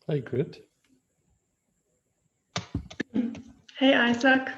Hi, Grit. Hey, Isaac.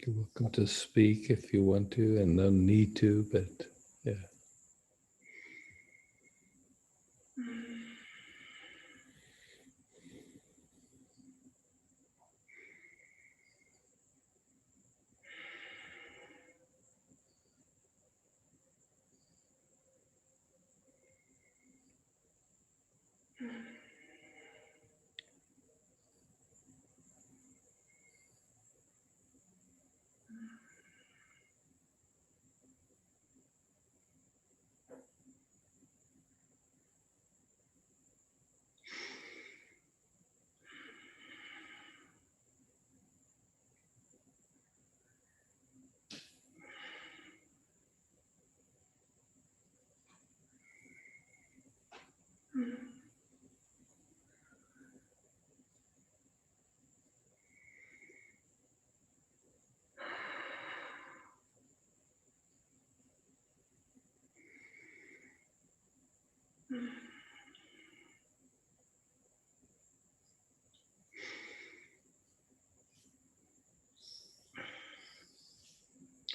You're welcome to speak if you want to, and no need to, but yeah.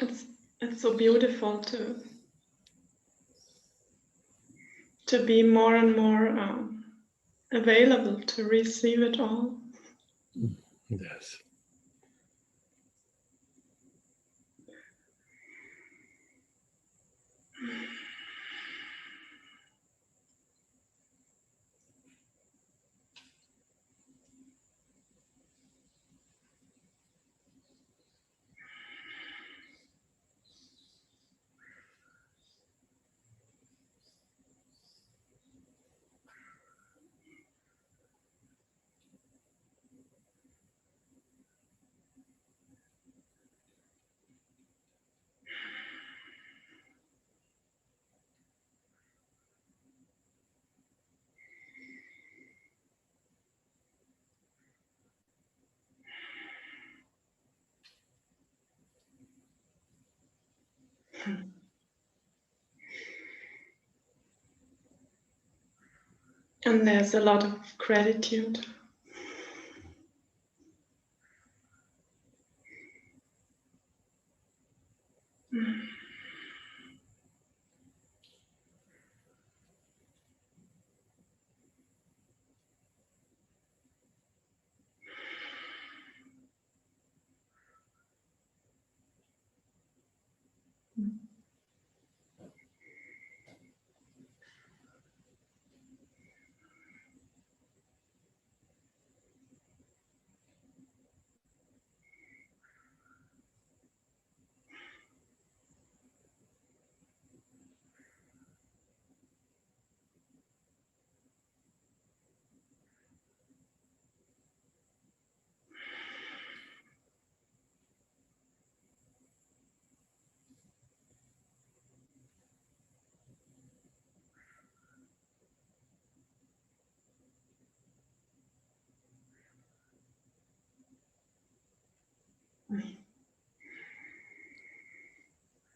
it's so beautiful to be more and more available to receive it all. Yes. And there's a lot of gratitude. Mm.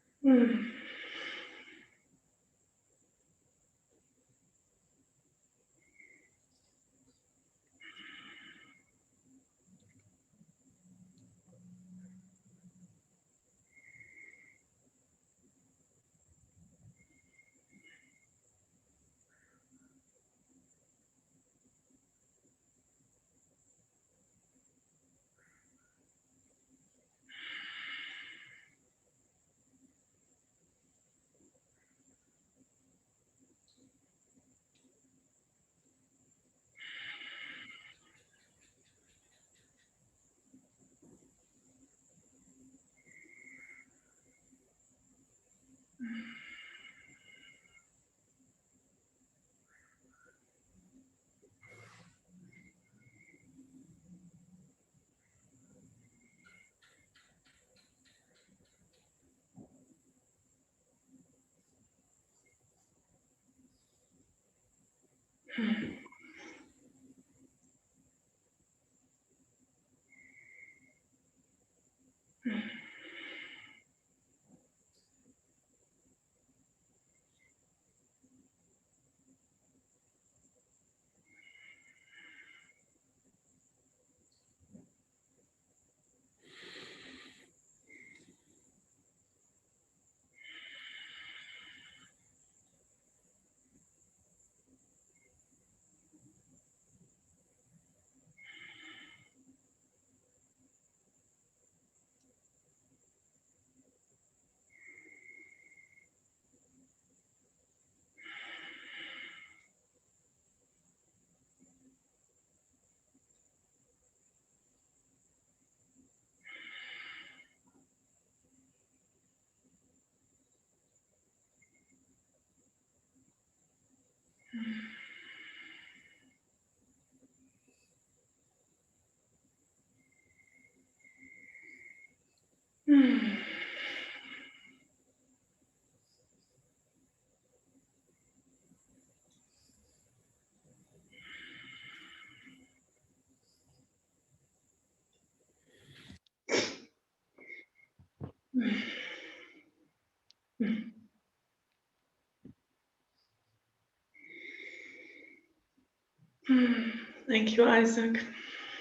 Mm. Thank you, Isaac.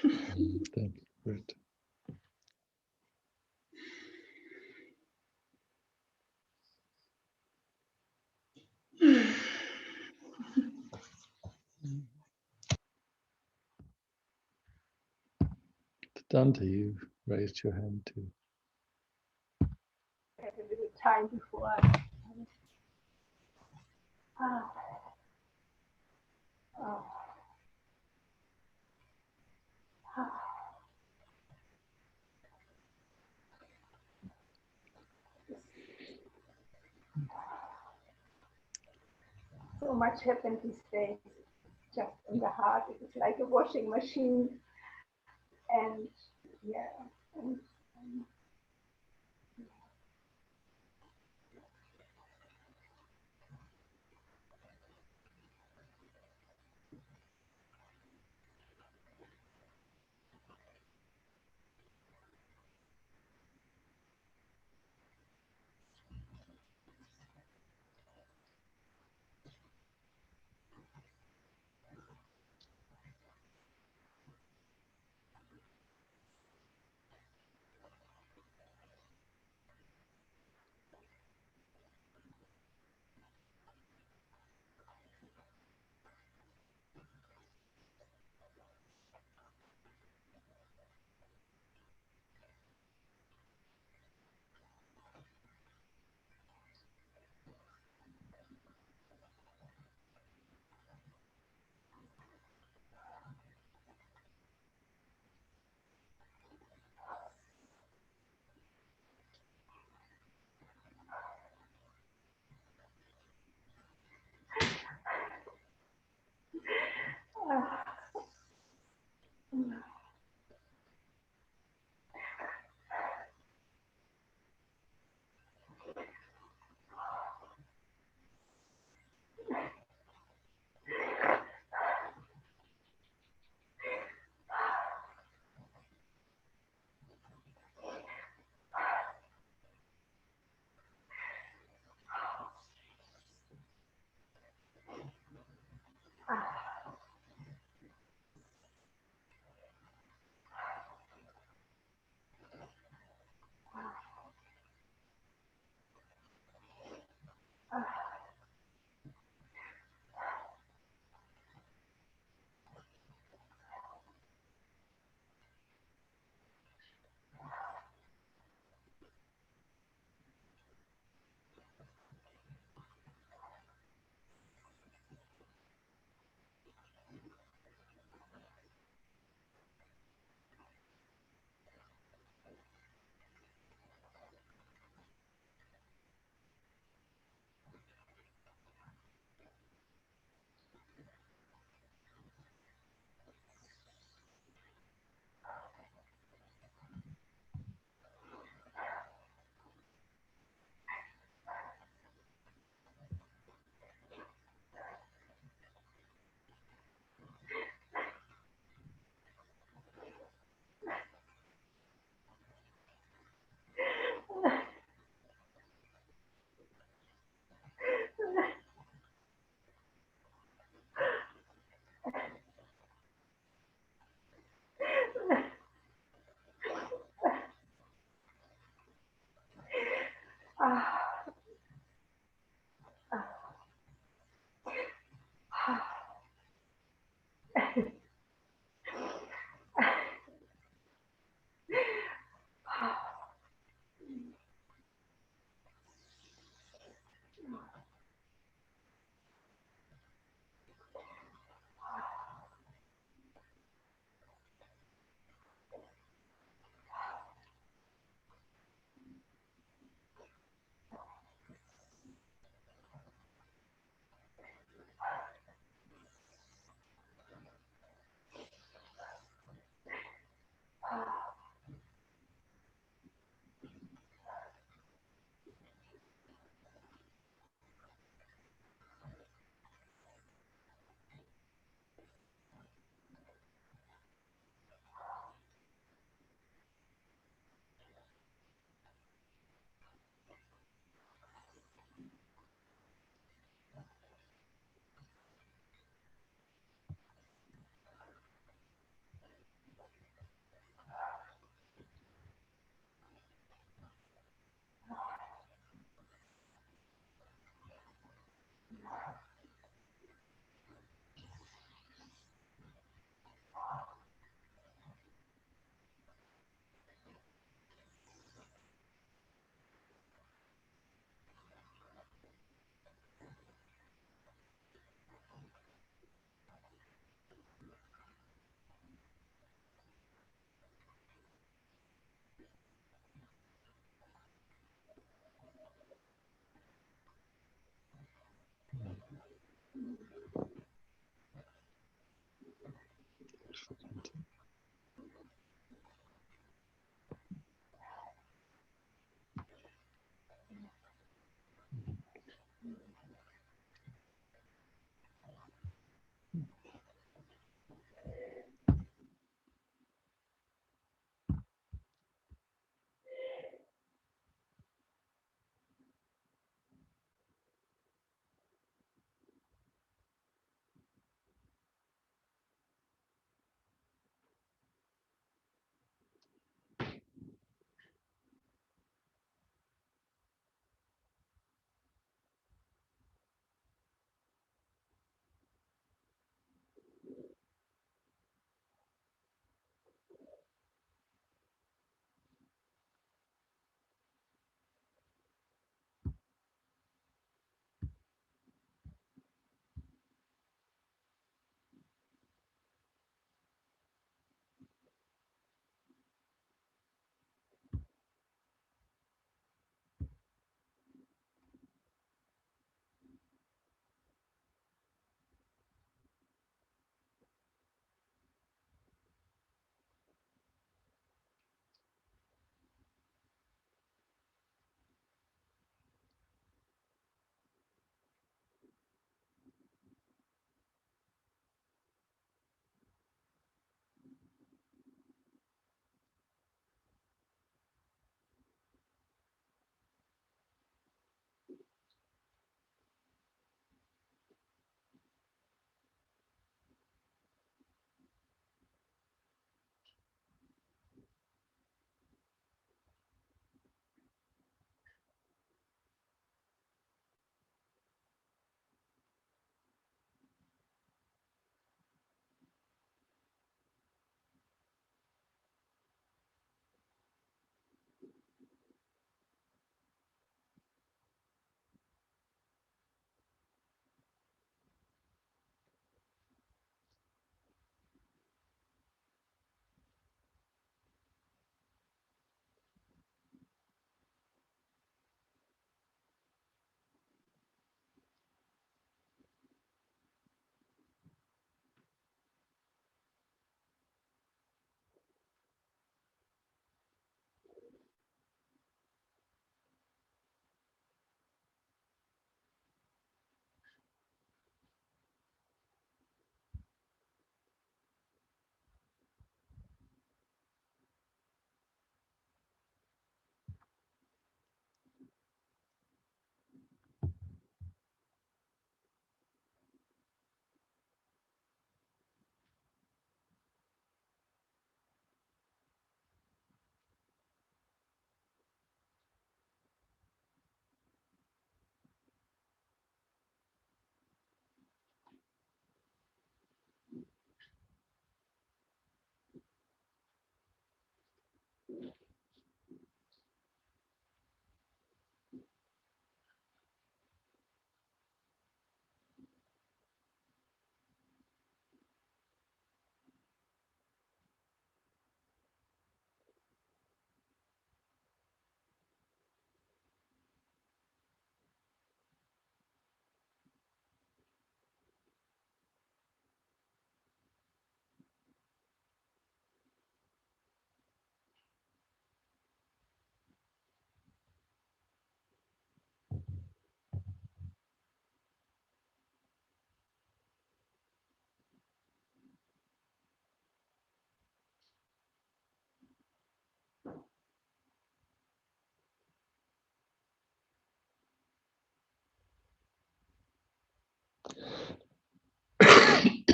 Thank you, Britt. Dante, you raised your hand too. I had a little time before. Ah. Oh. Ah. So much happened these days, just in the heart. It is like a washing machine, and yeah, and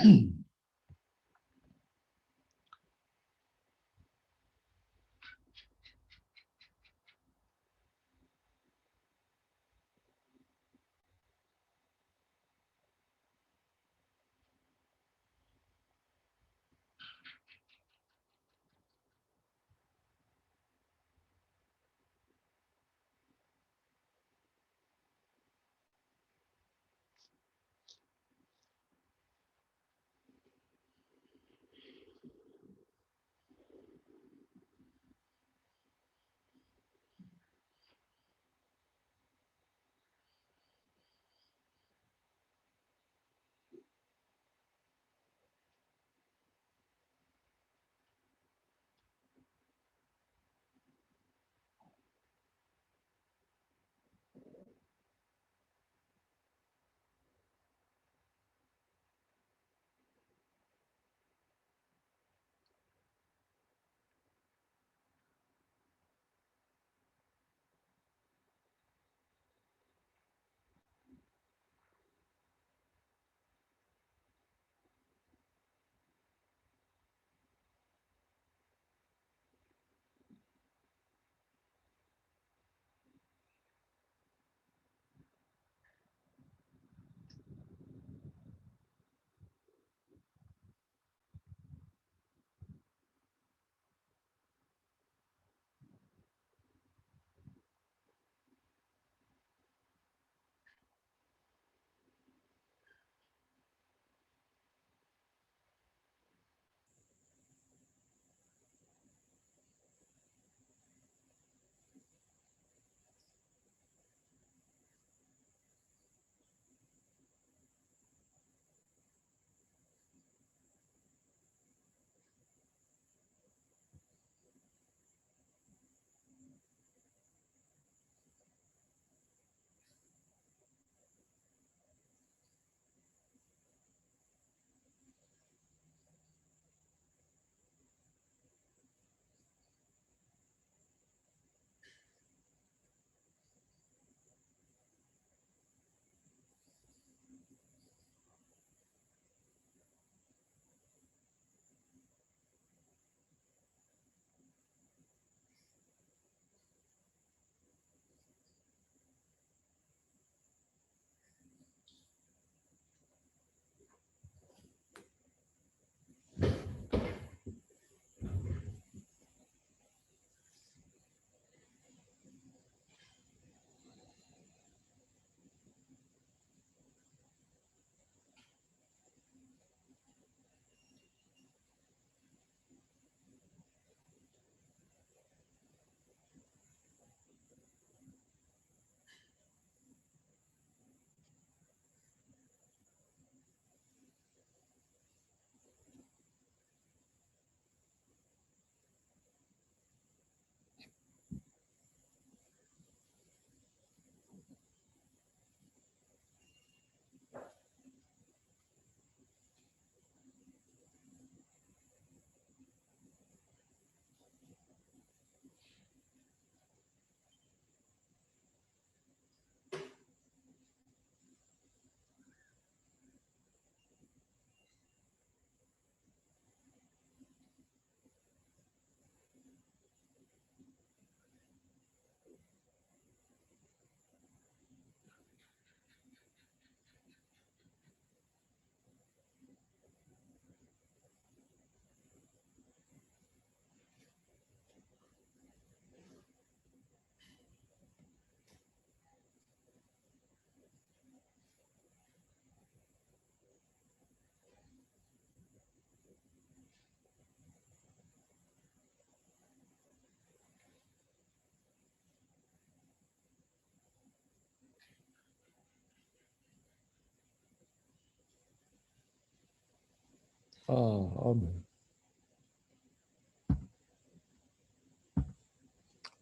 Amen.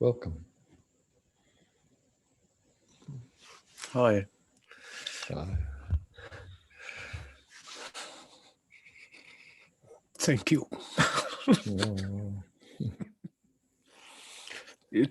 Welcome. Hi. Thank you. It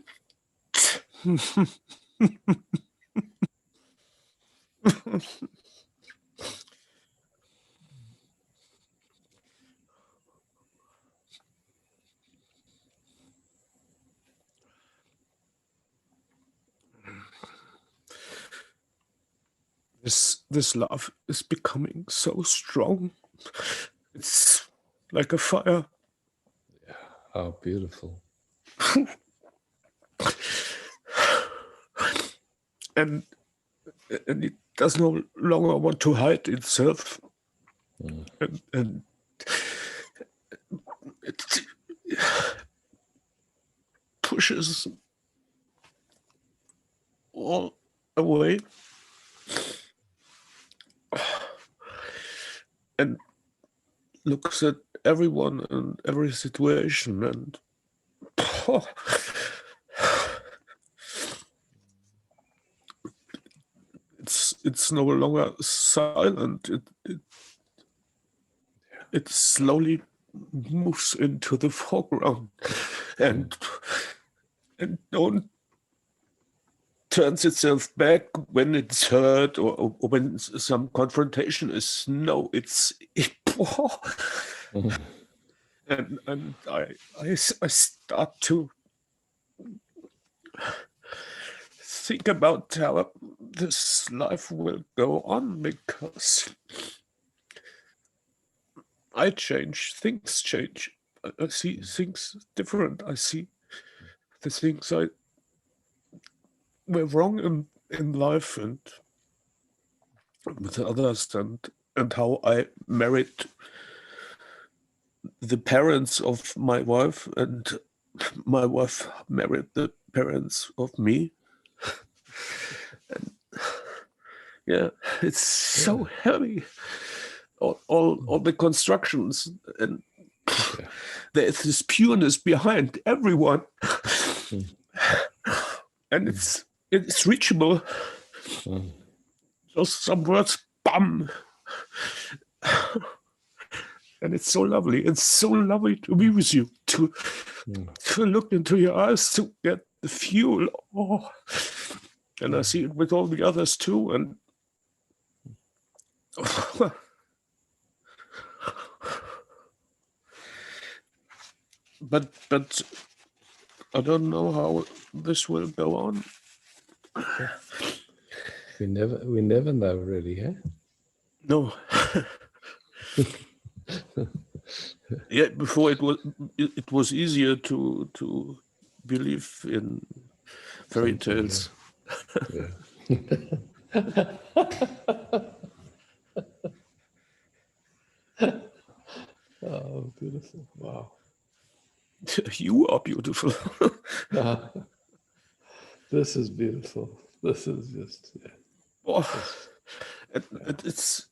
This love is becoming so strong. It's like a fire. How beautiful. And it does no longer want to hide itself. And it pushes all away. And looks at everyone and every situation, and it's no longer silent. It slowly moves into the foreground, and don't turns itself back when it's hurt or when some confrontation is. No, and I start to think about how this life will go on, because I change, things change. I see things different. I see the things I were wrong in life and with others, and how I married the parents of my wife, and my wife married the parents of me. And yeah, it's so heavy. All the constructions, and there's this pureness behind everyone, and it's reachable. Just some words, bam. And it's so lovely. It's so lovely to be with you, to look into your eyes, to get the fuel. Oh, and I see it with all the others too. And but I don't know how this will go on. We never know, really, huh? No. Yeah, before it was easier to believe in fairy tales. Yeah. Oh, beautiful! Wow. You are beautiful. This is beautiful. This is just. Yeah. Oh, it's.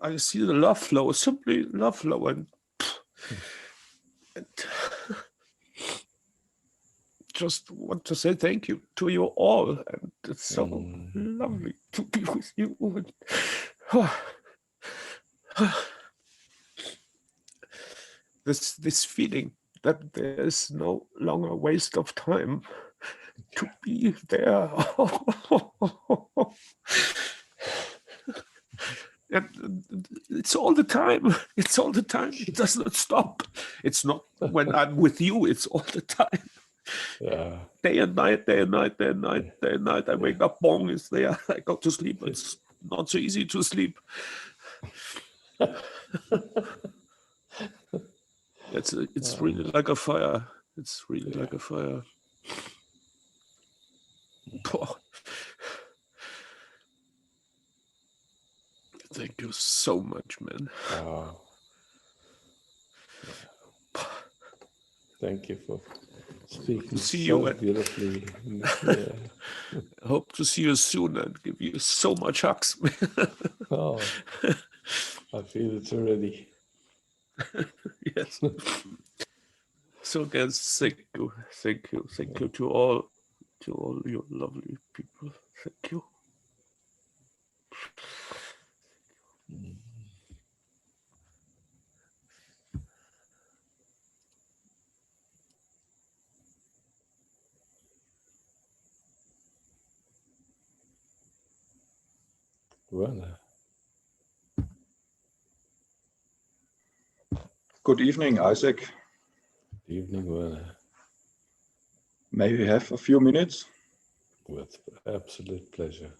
I see the love flow, simply love flow, and just want to say thank you to you all, and it's so lovely to be with you. This feeling that there is no longer waste of time to be there. And it's all the time. It's all the time. It does not stop. It's not when I'm with you. It's all the time. Yeah. Day and night, day and night, day and night, day and night. I wake up, bong is there. I go to sleep. It's not so easy to sleep. It's really like a fire. It's really like a fire. Oh. Thank you so much, man. Wow. Thank you for speaking so beautifully. I hope to see you soon and give you so much hugs. Oh, I feel it already. Yes. So again, thank you to all your lovely people. Thank you. Werner. Good evening, Isaac. Good evening, Werner. May we have a few minutes? With absolute pleasure.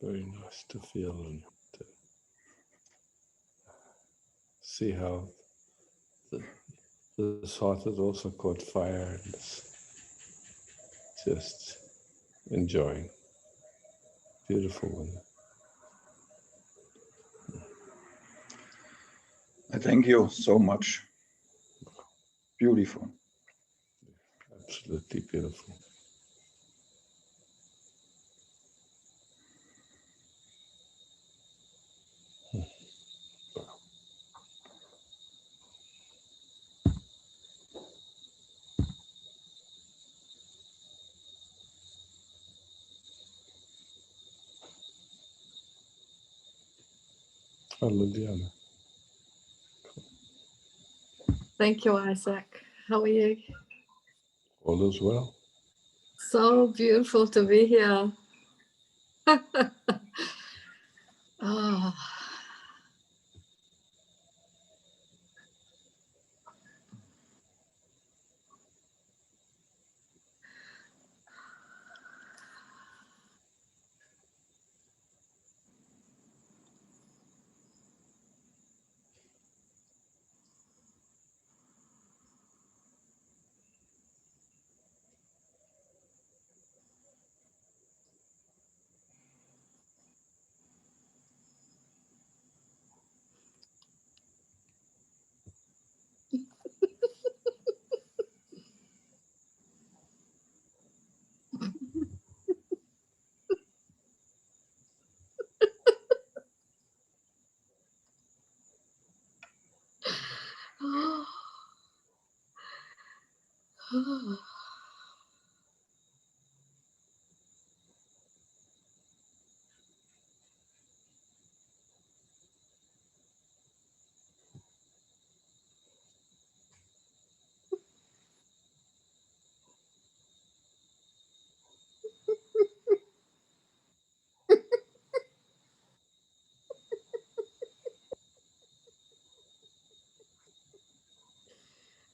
Very nice to feel and to see how this heart has also caught fire and is just enjoying. Beautiful one. I thank you so much. Beautiful. Absolutely beautiful. Liliana. Thank you, Isaac. How are you? All is well. So beautiful to be here. Oh.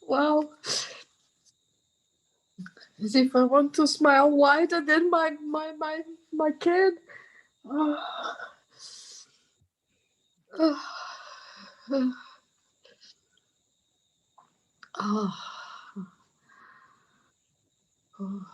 Wow. As if I want to smile wider than my kid. Oh. Oh. Oh. Oh.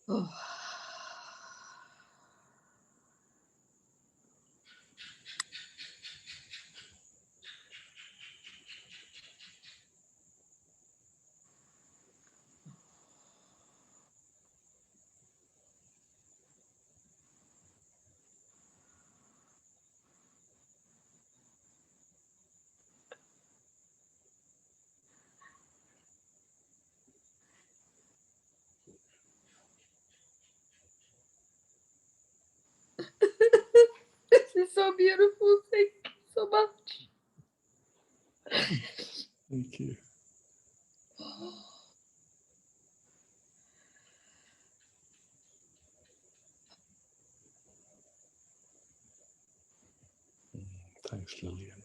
Oh. This is so beautiful. Thank you so much. Thank you. Thanks, Liliana.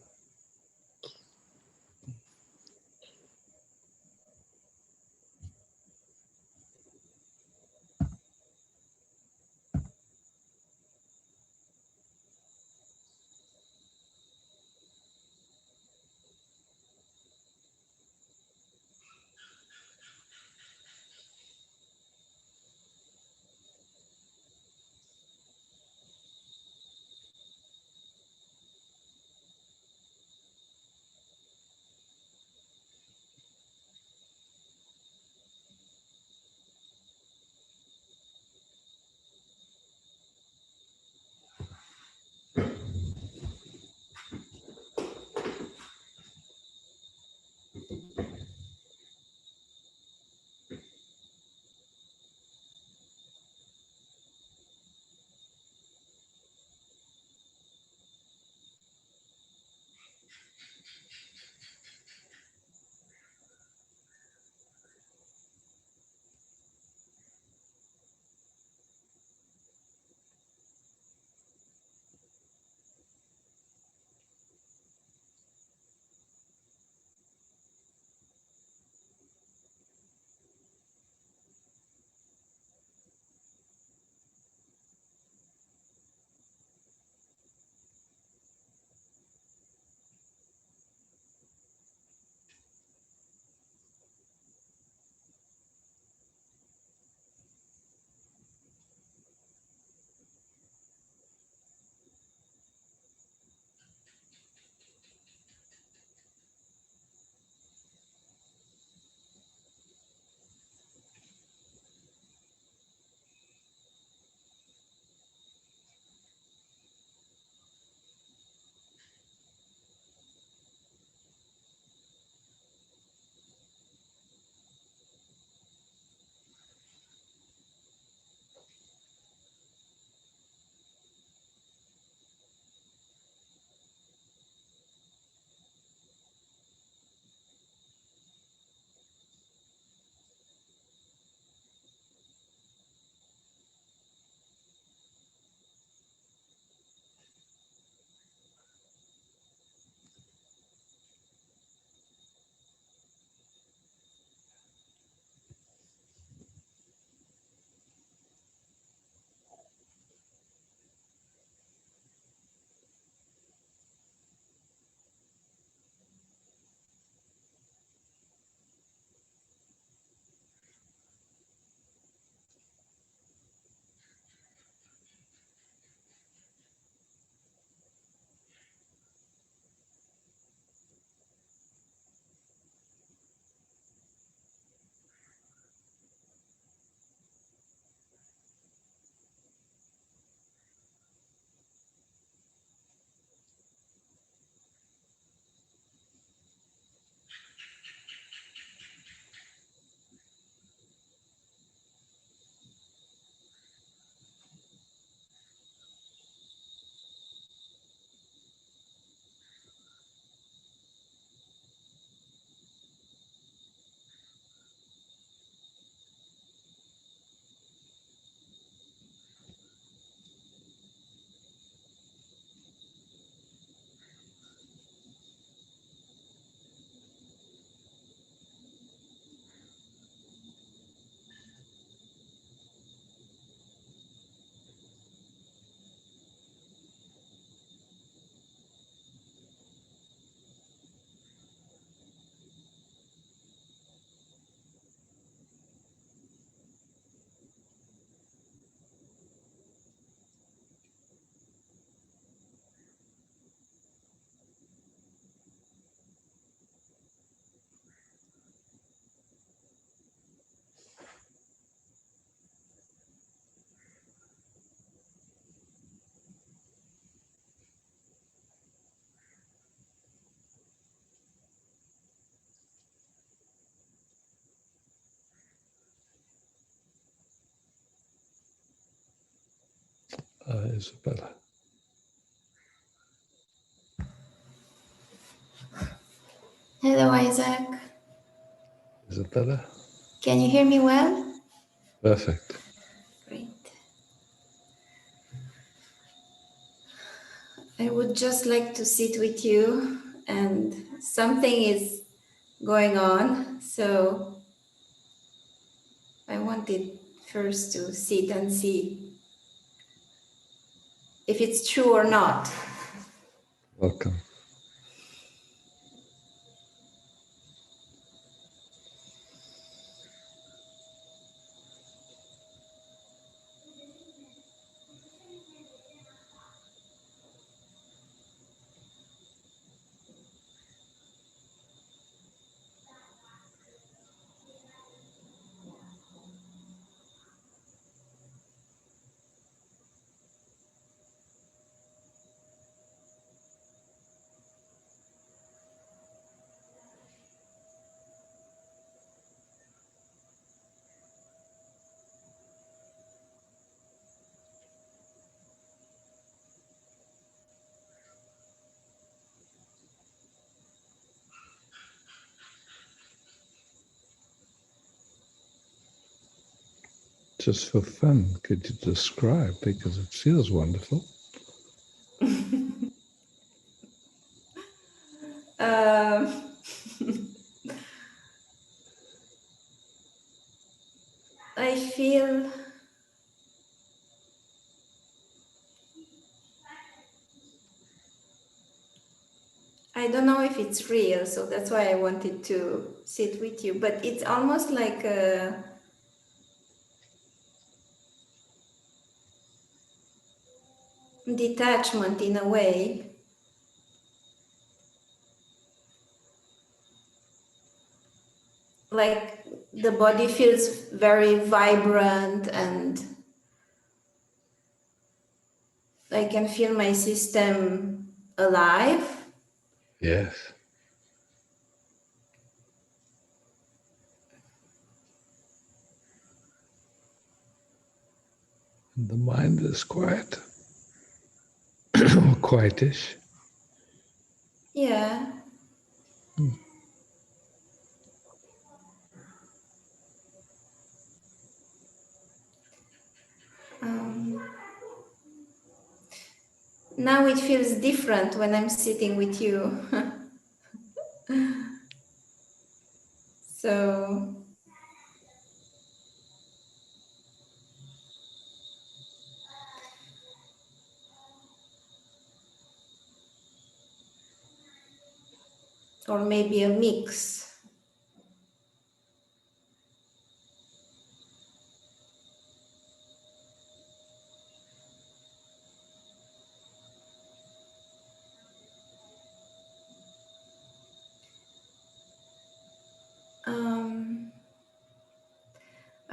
Isabella. Hello, Isaac. Isabella? Can you hear me well? Perfect. Great. I would just like to sit with you, and something is going on, so I wanted first to sit and see if it's true or not. Welcome. Just for fun, could you describe, because it feels wonderful? Um, I feel I don't know if it's real, so that's why I wanted to sit with you, but it's almost like a detachment in a way. Like the body feels very vibrant, and I can feel my system alive. Yes. And the mind is quiet, or quietish. Yeah. Um, Now it feels different when I'm sitting with you. So or maybe a mix.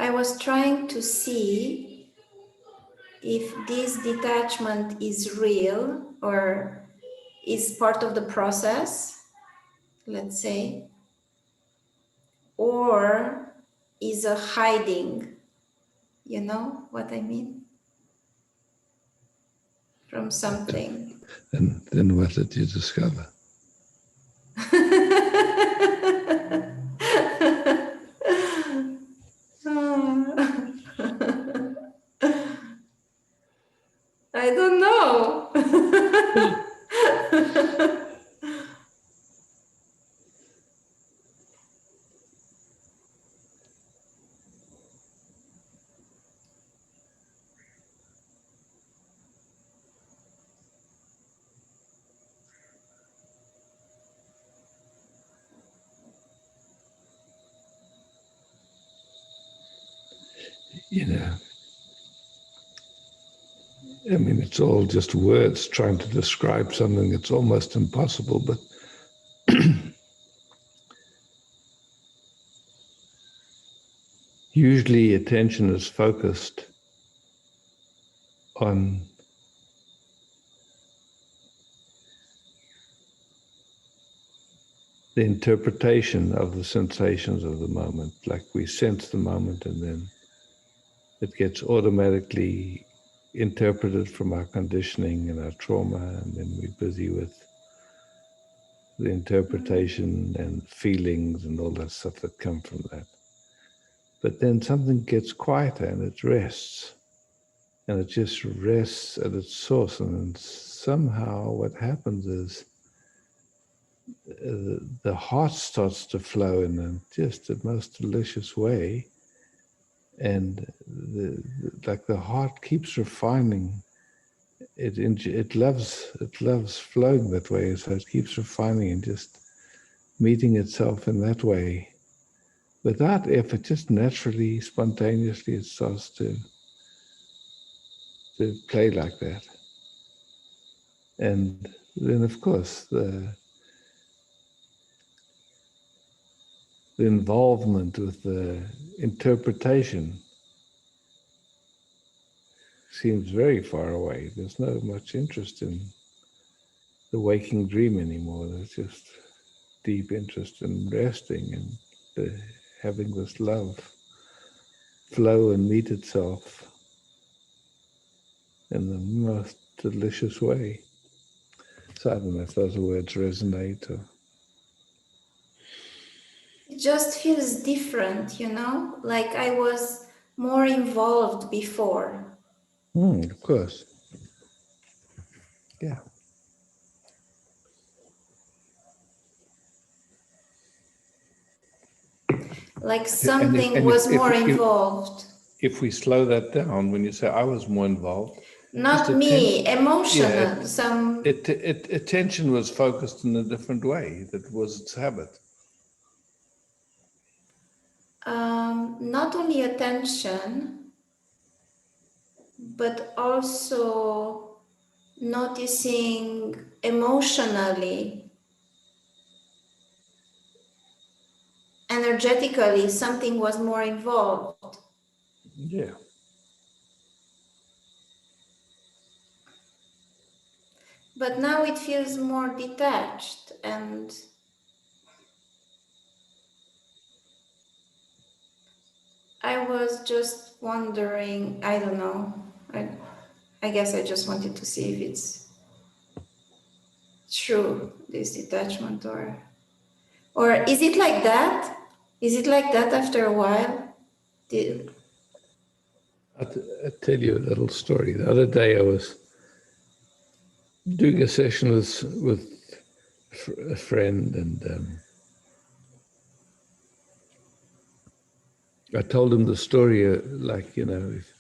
I was trying to see if this detachment is real or is part of the process, let's say, or is a hiding. You know what I mean? From something. And then what did you discover? I don't know. You know, I mean, it's all just words trying to describe something that's almost impossible, but usually attention is focused on the interpretation of the sensations of the moment. Like we sense the moment and then it gets automatically interpret it from our conditioning and our trauma, and then we're busy with the interpretation and feelings and all that stuff that come from that. But then something gets quieter and it rests. And it just rests at its source. And then somehow what happens is the heart starts to flow in just the most delicious way. And like the heart keeps refining. It loves flowing that way. So it keeps refining and just meeting itself in that way. Without effort, just naturally, spontaneously, it starts to play like that. And then, of course, the involvement with the interpretation seems very far away. There's no much interest in the waking dream anymore. There's just deep interest in resting and having this love flow and meet itself in the most delicious way. So I don't know if those words resonate. Or... It just feels different, you know, like I was more involved before. Of course. Yeah. Like something was more involved. If we slow that down, when you say I was more involved, not me, emotional. Attention was focused in a different way. That was its habit. Not only attention, but also noticing emotionally, energetically, something was more involved. Yeah. But now it feels more detached, and I was just wondering, I don't know, I guess I just wanted to see if it's true, this detachment, or is it like that? Is it like that after a while? I'll tell you a little story. The other day I was doing a session with a friend, and I told him the story, like, you know, if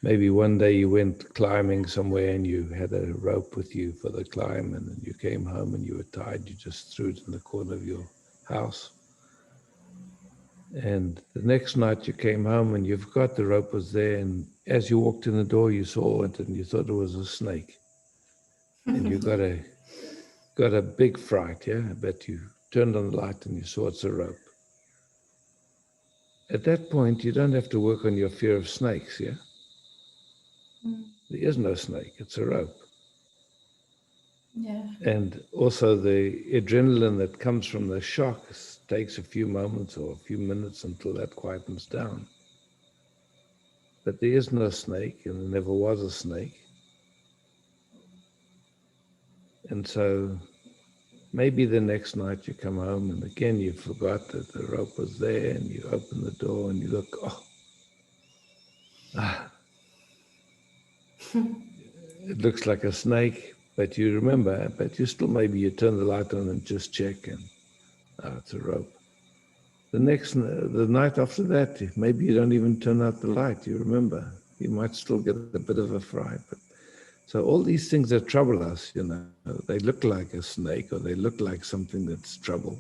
maybe one day you went climbing somewhere and you had a rope with you for the climb, and then you came home and you were tired, you just threw it in the corner of your house. And the next night you came home and you forgot the rope was there, and as you walked in the door you saw it and you thought it was a snake. And you got a big fright, yeah? But you turned on the light and you saw it's a rope. At that point, you don't have to work on your fear of snakes, yeah? There is no snake, it's a rope. Yeah. And also the adrenaline that comes from the shock takes a few moments or a few minutes until that quietens down. But there is no snake, and there never was a snake. And so maybe the next night you come home and again you forgot that the rope was there, and you open the door and you look, it looks like a snake, but you remember, but you still, maybe you turn the light on and just check, and it's a rope. The night after that, maybe you don't even turn out the light, you remember. You might still get a bit of a fright. But so all these things that trouble us, you know, they look like a snake or they look like something that's trouble.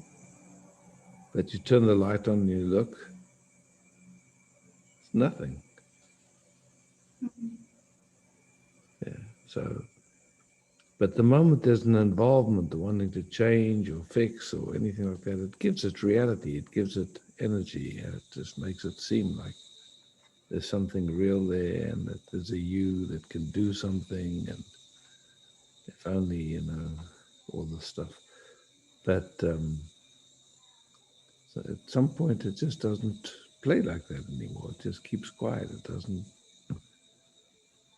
But you turn the light on and you look, it's nothing. Yeah. So, but the moment there's an involvement, wanting to change or fix or anything like that, it gives it reality, it gives it energy, and it just makes it seem like there's something real there, and that there's a you that can do something, and if only, you know, all the stuff. But so at some point it just doesn't play like that anymore. It just keeps quiet. It doesn't,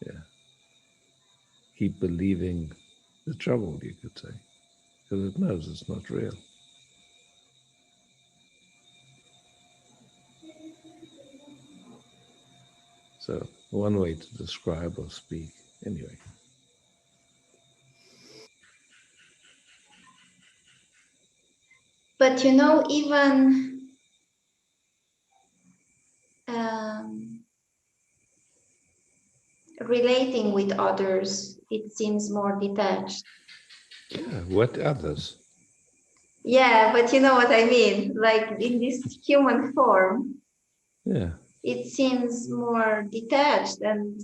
yeah. keep believing the trouble, you could say, because it knows it's not real. So one way to describe or speak, anyway. But you know, even relating with others, it seems more detached. Yeah, what others? Yeah, but you know what I mean? Like in this human form, Yeah. it seems more detached and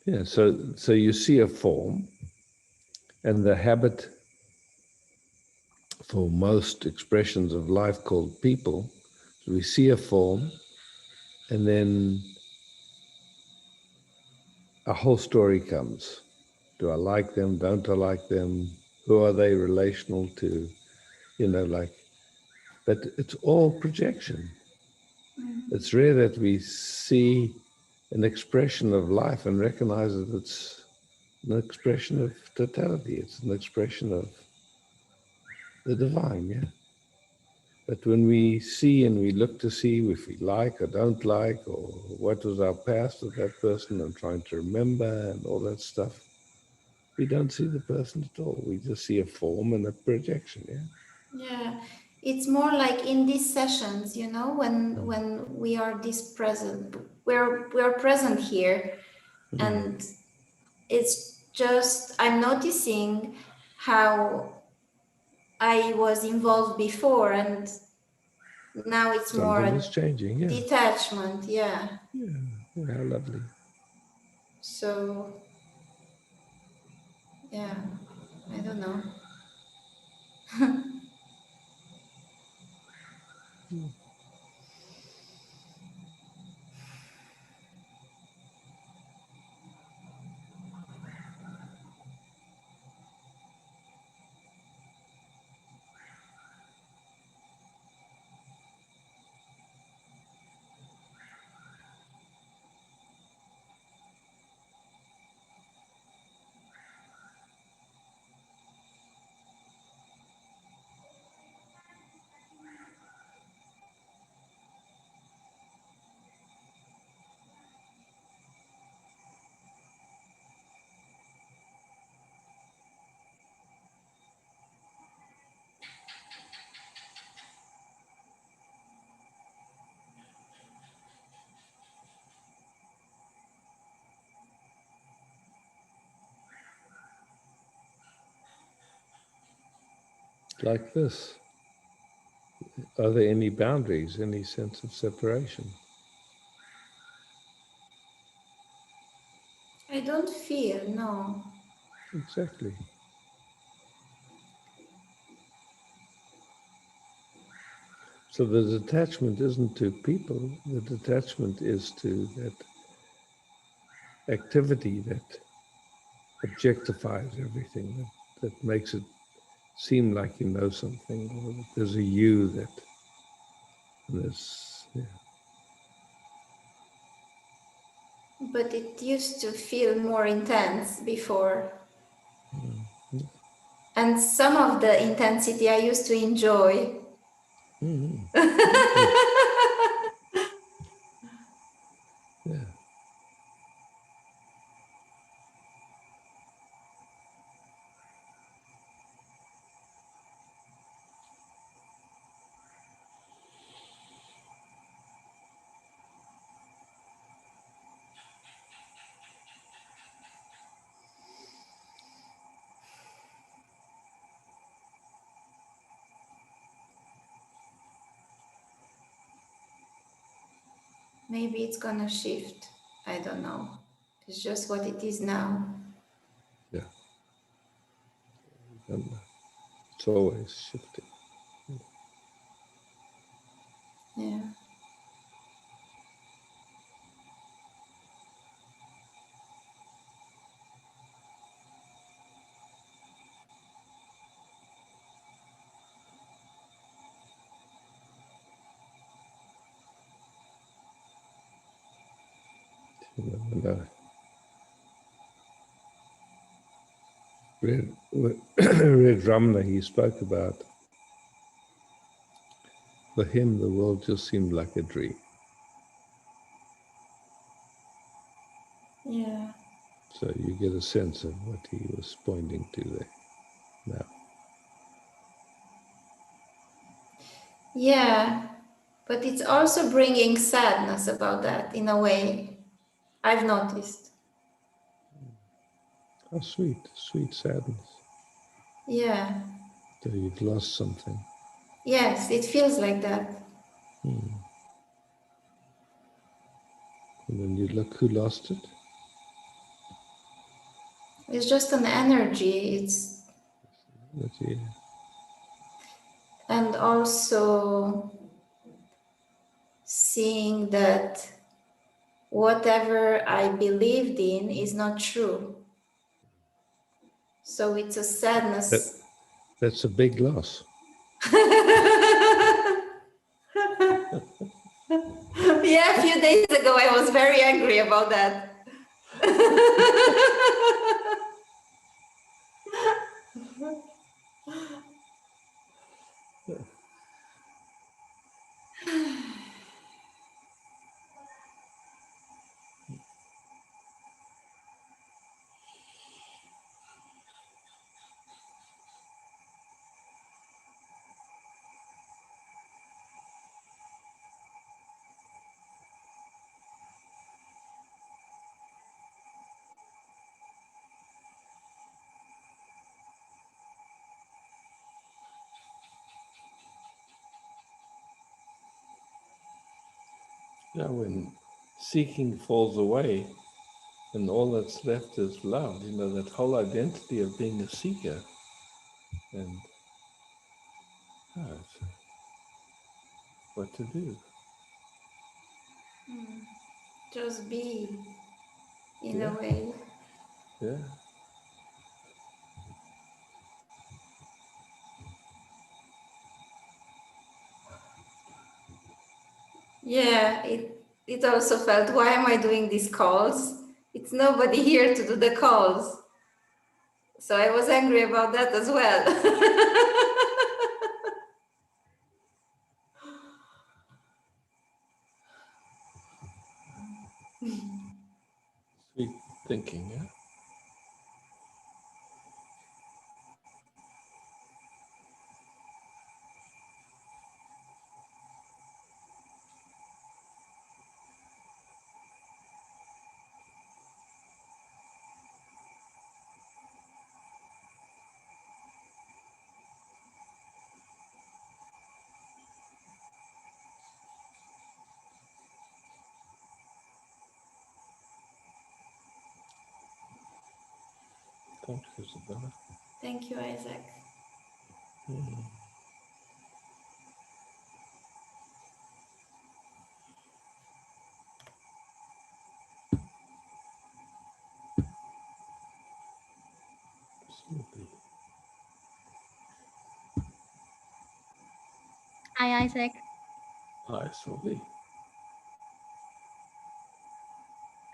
Yeah, so you see a form, and the habit for most expressions of life called people, we see a form, and then a whole story comes. Do I like them? Don't I like them? Who are they relational to? Like, but it's all projection. It's rare that we see an expression of life and recognize that it's an expression of totality. It's an expression of the divine, yeah. But when we see and we look to see if we like or don't like, or what was our past of that person and trying to remember and all that stuff, we don't see the person at all. We just see a form and a projection, yeah. yeah, it's more like in these sessions, you know, when we are this present, we're present here, and it's just I'm noticing how I was involved before, and now it's more Something is changing, yeah. detachment, yeah. Yeah, how lovely. So yeah, I don't know. Like this. Are there any boundaries, any sense of separation? I don't feel, no. Exactly. So the detachment isn't to people, the detachment is to that activity that objectifies everything, that makes it seem like you know something, or that there's a you that there's, yeah. But it used to feel more intense before. And some of the intensity I used to enjoy. Mm-hmm. Yeah. Maybe it's gonna shift. I don't know. It's just what it is now. Yeah. And it's always shifting. Yeah. And, read, read Ramana, he spoke about, for him, the world just seemed like a dream. Yeah. So you get a sense of what he was pointing to there now. Yeah, but it's also bringing sadness about that in a way, I've noticed. Oh, sweet, sweet sadness. Yeah. So you've lost something. Yes, it feels like that. And when you look who lost it, It's just an energy. It's that's it. and also seeing that whatever I believed in is not true. So it's a sadness. That's a big loss. Yeah, a few days ago I was very angry about that. Yeah, when seeking falls away and all that's left is love, that whole identity of being a seeker. And it's what to do. Just be in Yeah. a way. Yeah. Yeah, it also felt, why am I doing these calls? It's nobody here to do the calls. So I was angry about that as well. Sweet thinking, yeah. Thank you, Isabella. Thank you, Isaac. Absolutely. Hi, Isaac. Hi, Sylvie.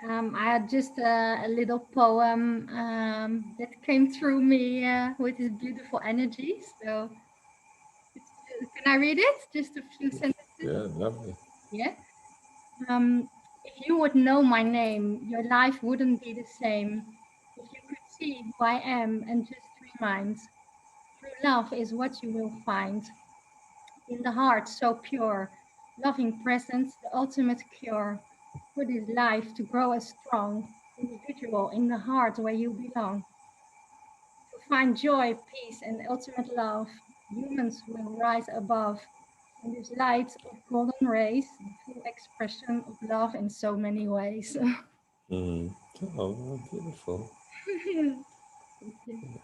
I had just a little poem that came through me with this beautiful energy. So, can I read it? Just a few sentences. Yeah, lovely. Yeah. If you would know my name, your life wouldn't be the same. If you could see who I am and just remind, true love is what you will find. In the heart so pure, loving presence, the ultimate cure. For this life to grow a strong individual in the heart where you belong. To find joy, peace, and ultimate love, humans will rise above in this light of golden rays, the full expression of love in so many ways. Oh, beautiful. Thank you.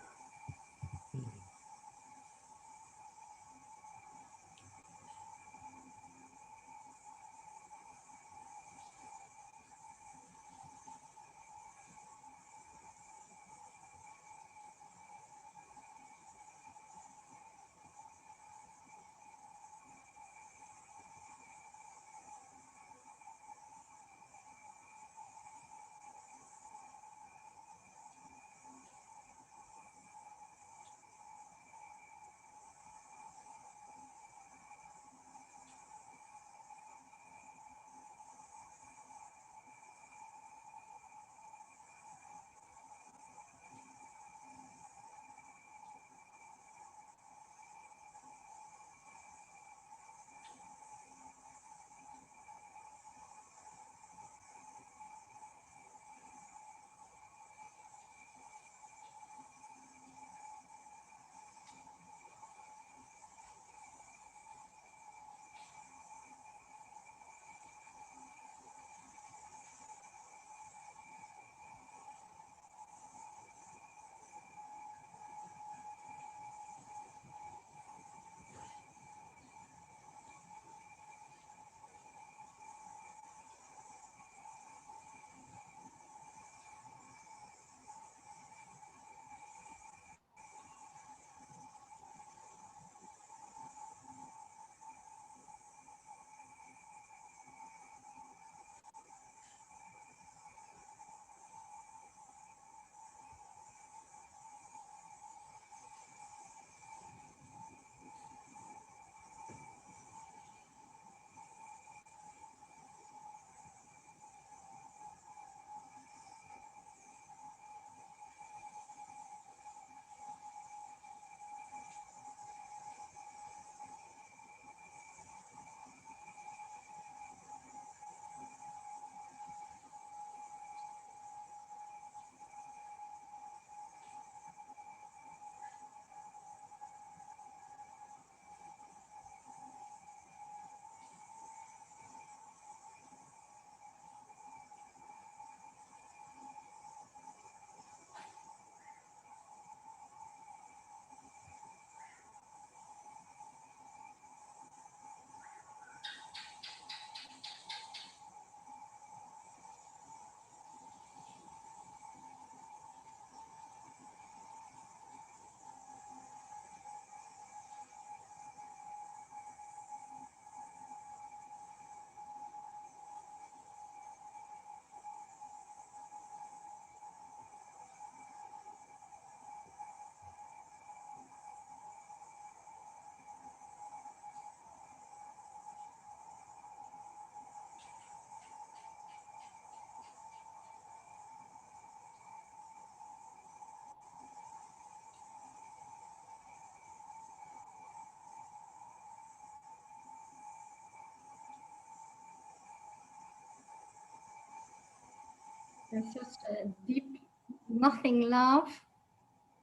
There's just a deep, nothing love.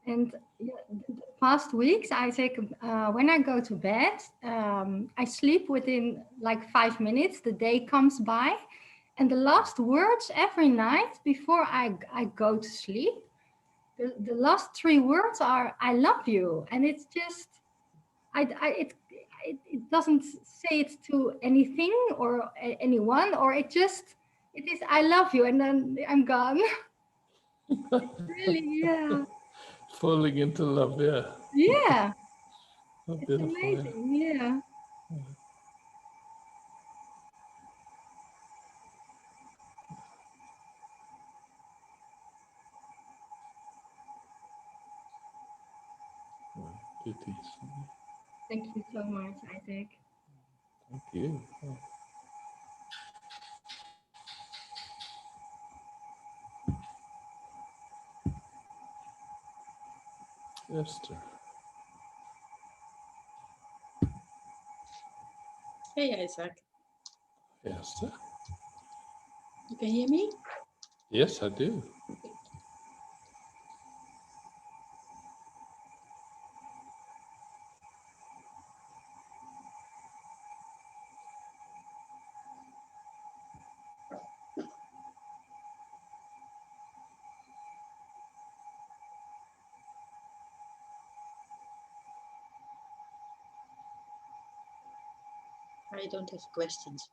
And the past weeks, Isaac, when I go to bed, I sleep within like 5 minutes. The day comes by, and the last words every night before I go to sleep, the last 3 words are "I love you," and it's just it doesn't say it to anything or anyone, or it is "I love you," and then I'm gone. Really, yeah. Falling into love, yeah. Yeah, Oh, it's beautiful, yeah. amazing. Yeah. Well, beauty. Thank you so much, Isaac. Thank you. Oh. Esther. Hey, Isaac. Esther? You can hear me? Yes, I do. I don't have questions.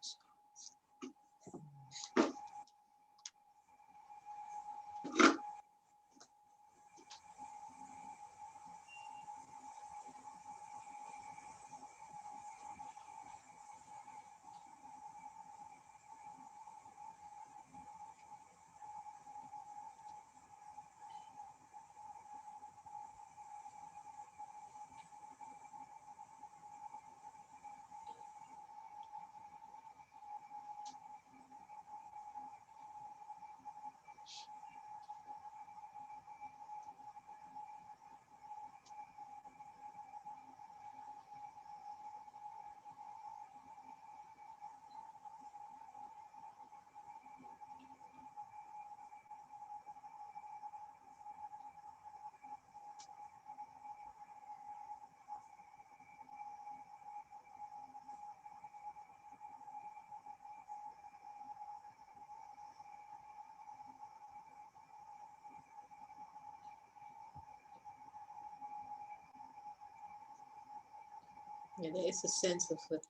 Yeah, there is a sense of a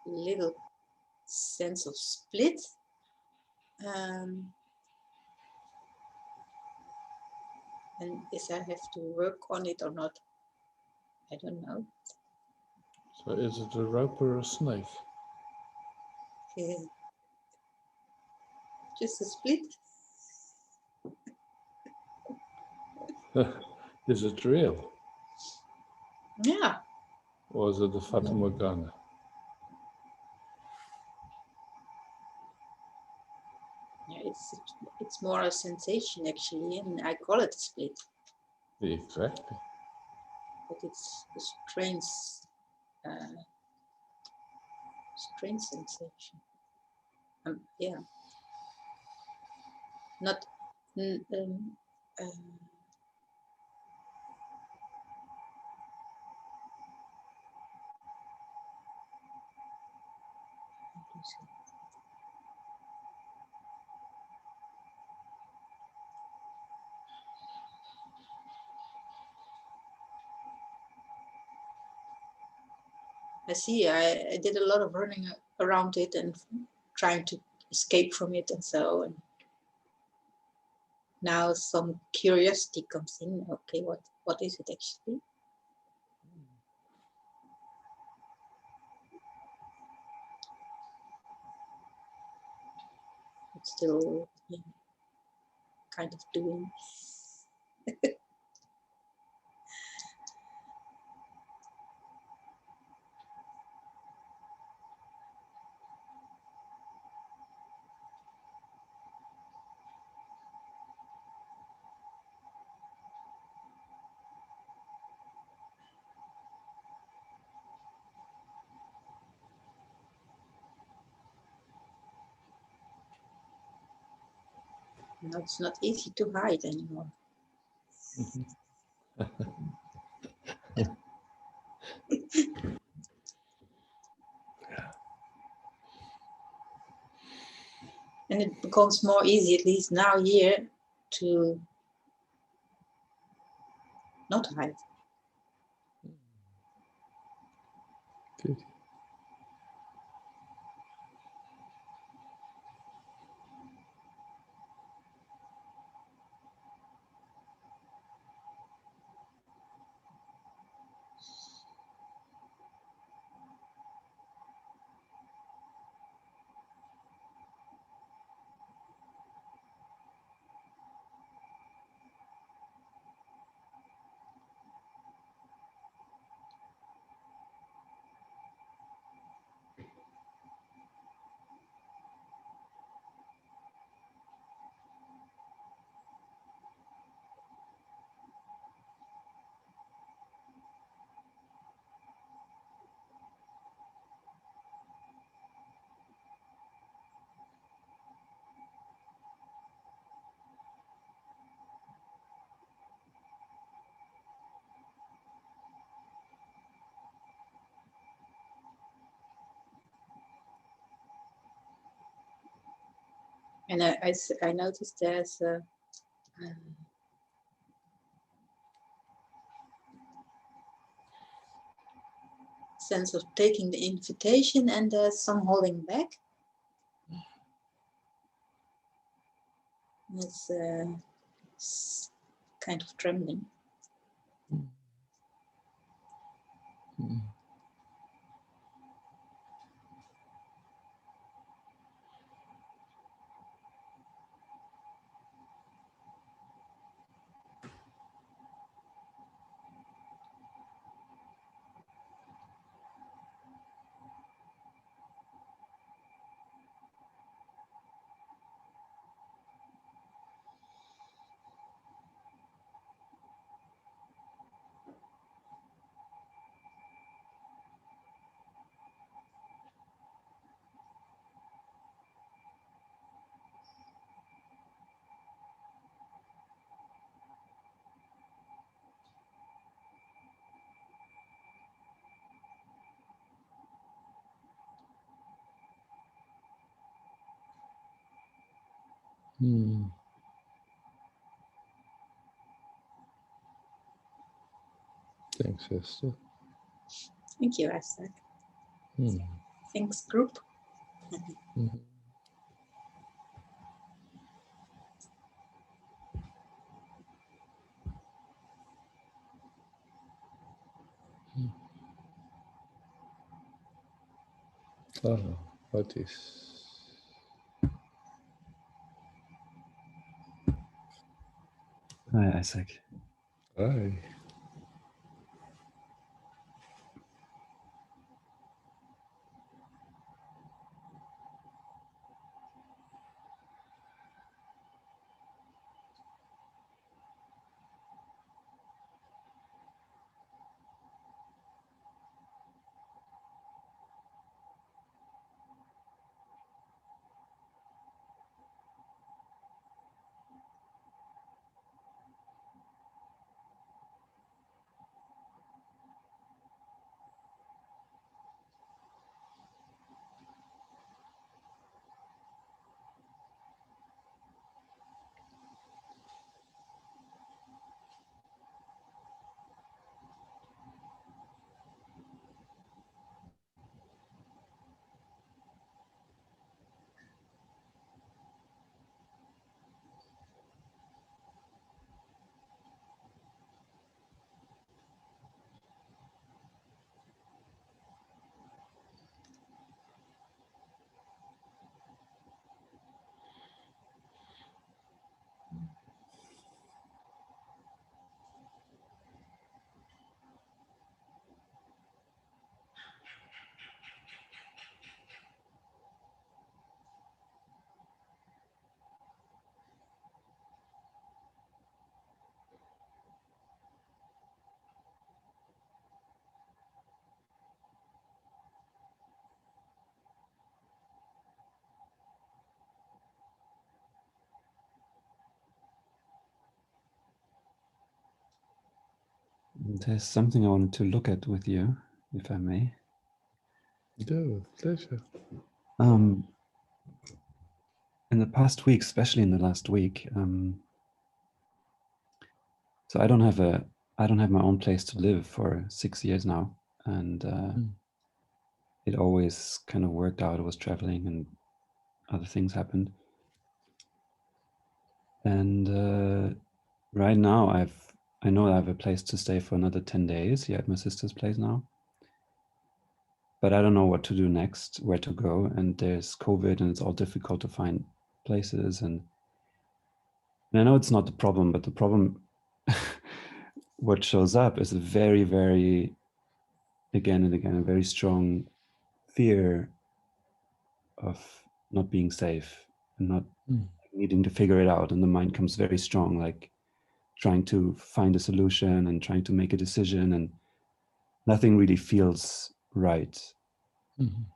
little sense of split. And if I have to work on it or not, I don't know. So is it a rope or a snake? Just a split. Is it real? Yeah. Or is it a Fata Morgana? Yeah, it's more a sensation actually, and I call it a split. Exactly. But it's a strange sensation. Yeah. Not. I see. I did a lot of running around it and trying to escape from it and so. And now some curiosity comes in. Okay, what is it actually? It's still kind of doing. Now it's not easy to hide anymore. And it becomes more easy, at least now here, to not hide. Good. And I noticed there's a sense of taking the invitation, and there's some holding back. It's kind of trembling. Thanks, Esther. Thank you, Isaac. Thanks, group. Oh, what is? Hi, Isaac. Hi. There's something I wanted to look at with you, if I may. Yeah, with pleasure. In the past week, especially in the last week, so I don't have my own place to live for 6 years now, and it always kind of worked out. I was traveling, and other things happened, and right now I know I have a place to stay for another 10 days here at my sister's place now. But I don't know what to do next, where to go. And there's COVID and it's all difficult to find places. And I know it's not the problem, but the problem, what shows up is a very, very, again and again, a very strong fear of not being safe and not needing to figure it out. And the mind comes very strong, like trying to find a solution and trying to make a decision, and nothing really feels right. And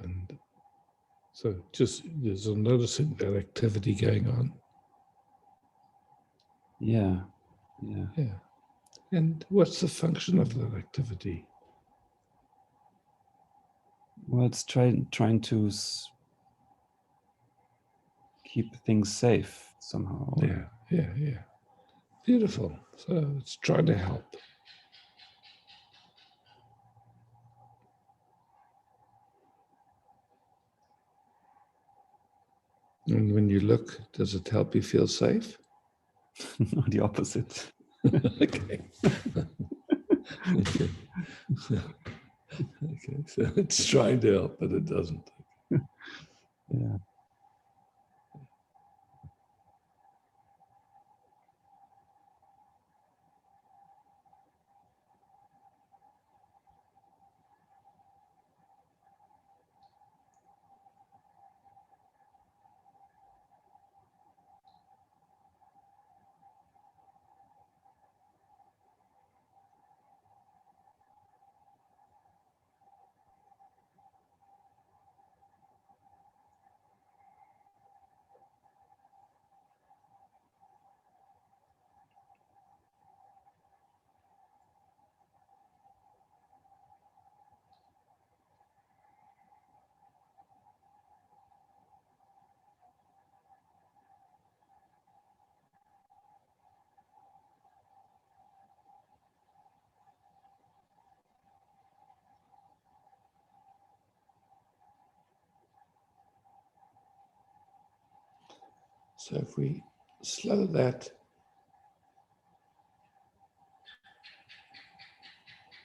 And so just there's a noticing that activity going on. yeah. And what's the function of that activity? Well, it's trying to keep things safe somehow. Yeah. Beautiful. So it's trying to help. And when you look, does it help you feel safe? No, the opposite. Okay. Okay, so it's trying to help, but it doesn't. Yeah. So if we slow that,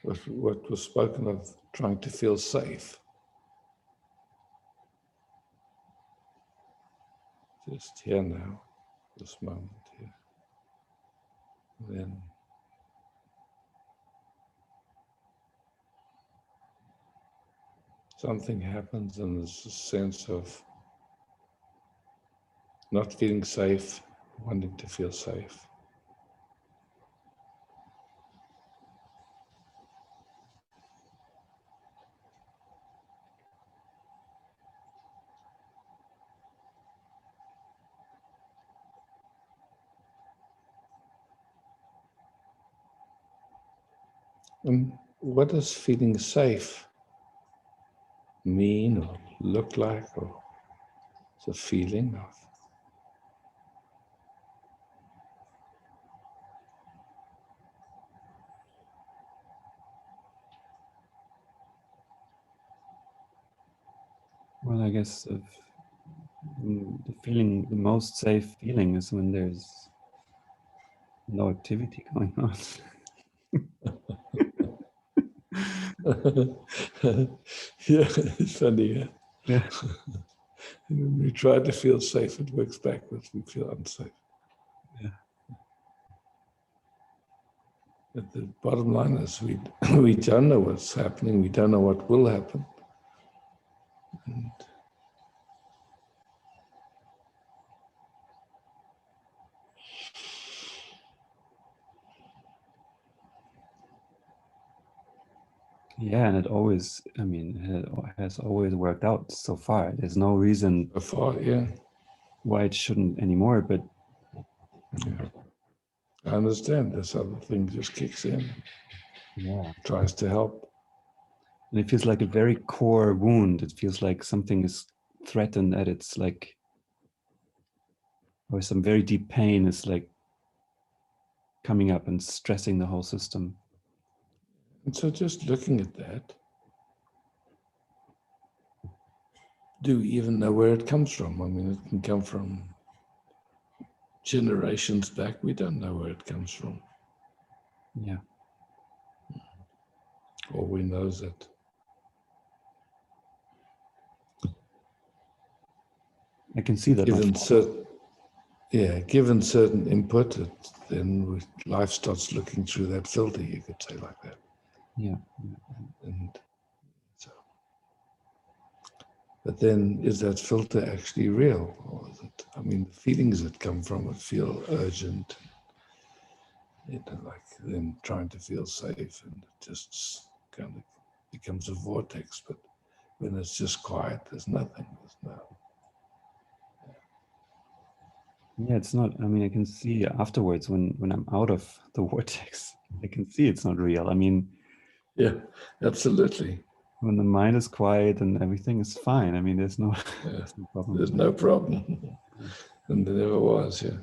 what was spoken of, trying to feel safe, just here now, this moment here. Then something happens and there's a sense of not feeling safe, wanting to feel safe. And what does feeling safe mean or look like, or the feeling of? Well, I guess the most safe feeling is when there's no activity going on. Yeah, it's funny. Yeah. When we try to feel safe, it works backwards. We feel unsafe. Yeah. But the bottom line is we don't know what's happening. We don't know what will happen. And Yeah, and it always, I mean, it has always worked out so far. There's no reason So far, yeah. why it shouldn't anymore, but I understand this other thing just kicks in, yeah. tries to help. And it feels like a very core wound. It feels like something is threatened at its like, or some very deep pain is like coming up and stressing the whole system. And so just looking at that, do we even know where it comes from? I mean, it can come from generations back. We don't know where it comes from. Yeah. All we know is that I can see that. Given certain input, then life starts looking through that filter, you could say like that. Yeah. And so, but then is that filter actually real? Or is it, I mean, the feelings that come from it feel urgent, like them trying to feel safe, and it just kind of becomes a vortex. But when it's just quiet, there's nothing. There's no. Yeah, it's not, I mean, I can see afterwards when I'm out of the vortex, I can see it's not real. I mean, yeah, absolutely. When the mind is quiet and everything is fine. I mean, there's no, there's no problem. There's no problem. And there never was, yeah.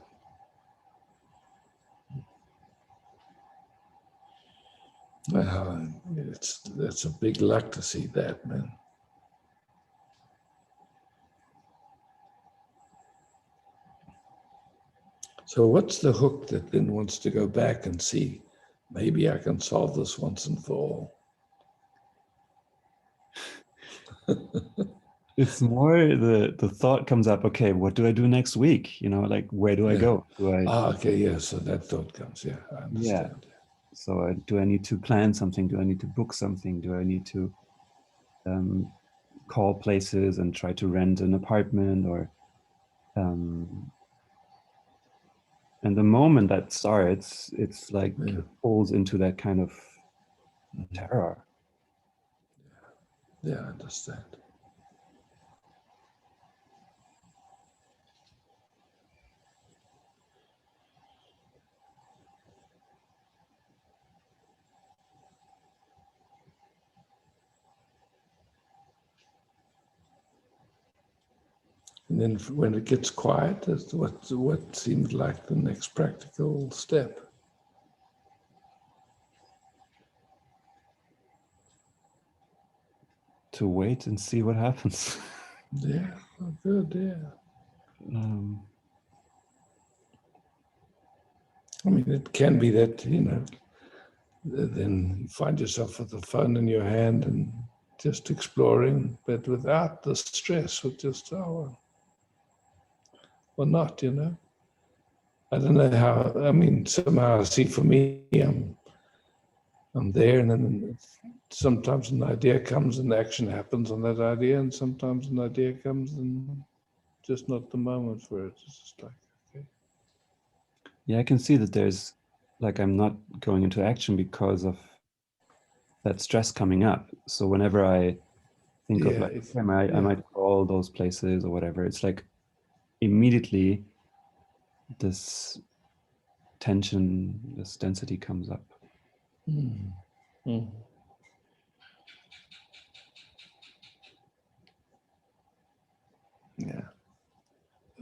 That's a big luck to see that, man. So what's the hook that then wants to go back and see, maybe I can solve this once and for all? It's more the thought comes up, okay, what do I do next week? You know, like, where do I go? Do I? Okay, yeah, so that thought comes, yeah, I understand. Yeah. So do I need to plan something? Do I need to book something? Do I need to call places and try to rent an apartment? Or and the moment that starts, it's like it falls into that kind of terror. Yeah, I understand. And then when it gets quiet, that's what seems like the next practical step. To wait and see what happens. Yeah, good, yeah. I mean, it can be that, then you find yourself with the phone in your hand and just exploring, but without the stress of just, or not, I don't know how, I mean, somehow I see for me, I'm there, and then sometimes an idea comes and action happens on that idea, and sometimes an idea comes and just not the moment for it. It's just like, okay. Yeah, I can see that there's, like, I'm not going into action because of that stress coming up. So whenever I think of like, I might call those places or whatever, it's like immediately this tension, this density comes up. Yeah.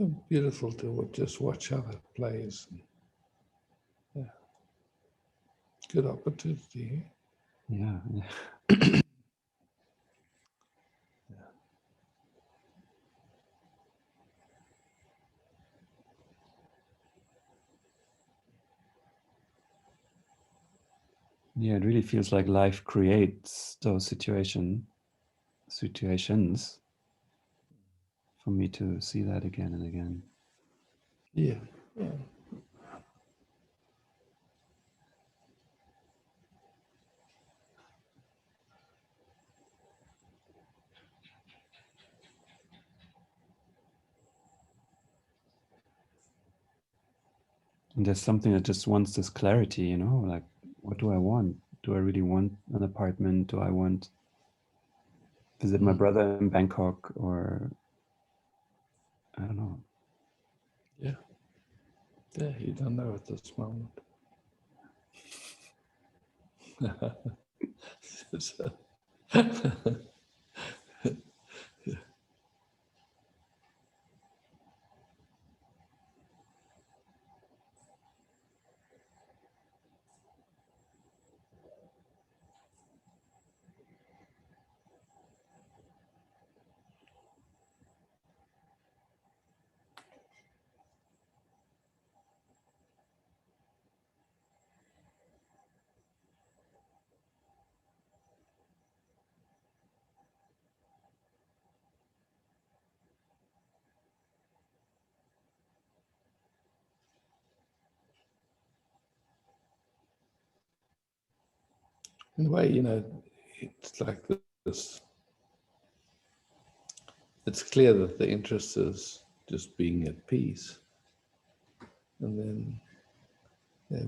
Oh, beautiful to just watch how that plays. Yeah. Good opportunity. Yeah. Yeah, it really feels like life creates those situations for me to see that again and again. Yeah. And there's something that just wants this clarity, like, what do I want? Do I really want an apartment? Do I want visit my brother in Bangkok, or I don't know. Yeah. Yeah, you don't know at this moment. So- In a way, you know, it's like this. It's clear that the interest is just being at peace. And then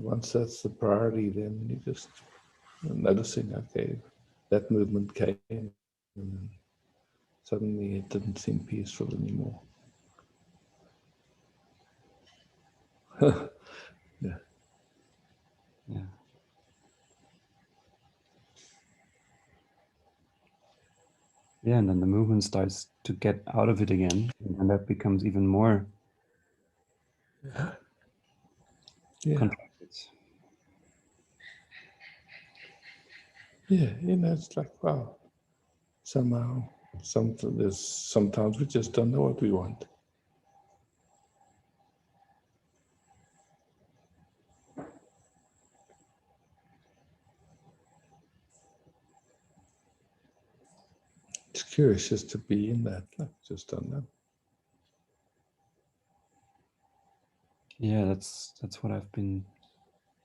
once that's the priority, then you just noticing, okay, that movement came, and then suddenly it didn't seem peaceful anymore. Yeah. Yeah. Yeah, and then the movement starts to get out of it again, and that becomes even more contracted. Yeah, you know, it's like, wow, somehow, sometimes we just don't know what we want. It's curious just to be in that, like, just don't know. Yeah, that's what I've been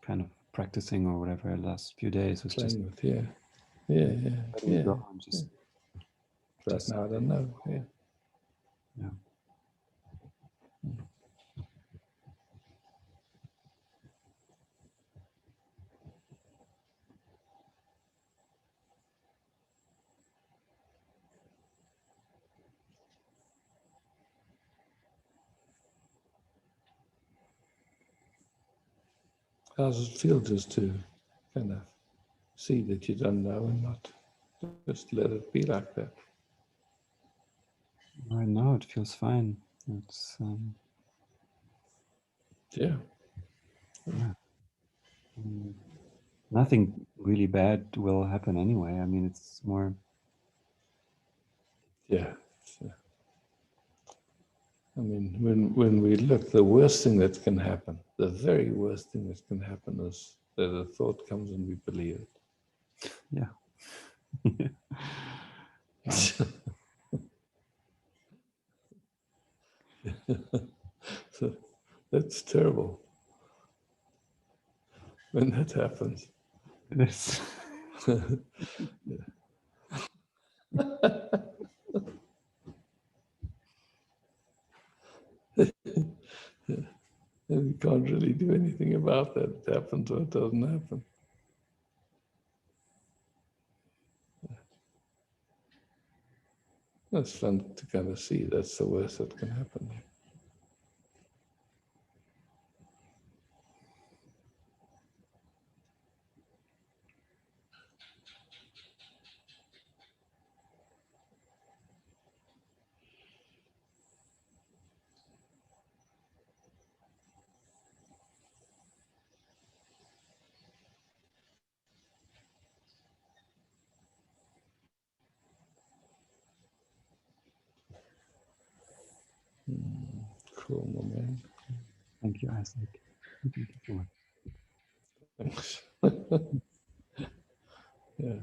kind of practicing or whatever the last few days, was just Playing with, yeah. letting it go and just right now I don't know. Yeah. Yeah. How does it feel just to kind of see that you don't know and not just let it be like that? Right now it feels fine. It's yeah. Nothing really bad will happen anyway. I mean, it's more. Yeah. I mean, when we look, the worst thing that can happen, the very worst thing that can happen is that a thought comes and we believe it. Yeah. So that's terrible when that happens. It is. And we can't really do anything about that. It happens or it doesn't happen. It's fun to kind of see that's the worst that can happen. Cool, my man. Thank you, Isaac. Thank you so much. Thanks. Yeah.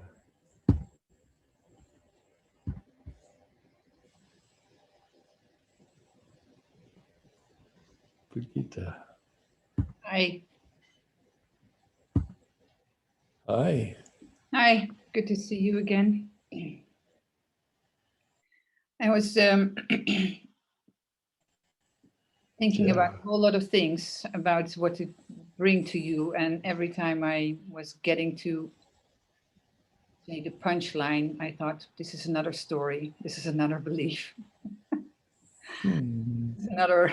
Brigitte. Hi. Hi. Hi. Good to see you again. I was thinking about a whole lot of things about what to bring to you, and every time I was getting to say the punchline, I thought, this is another story. This is another belief. It's another.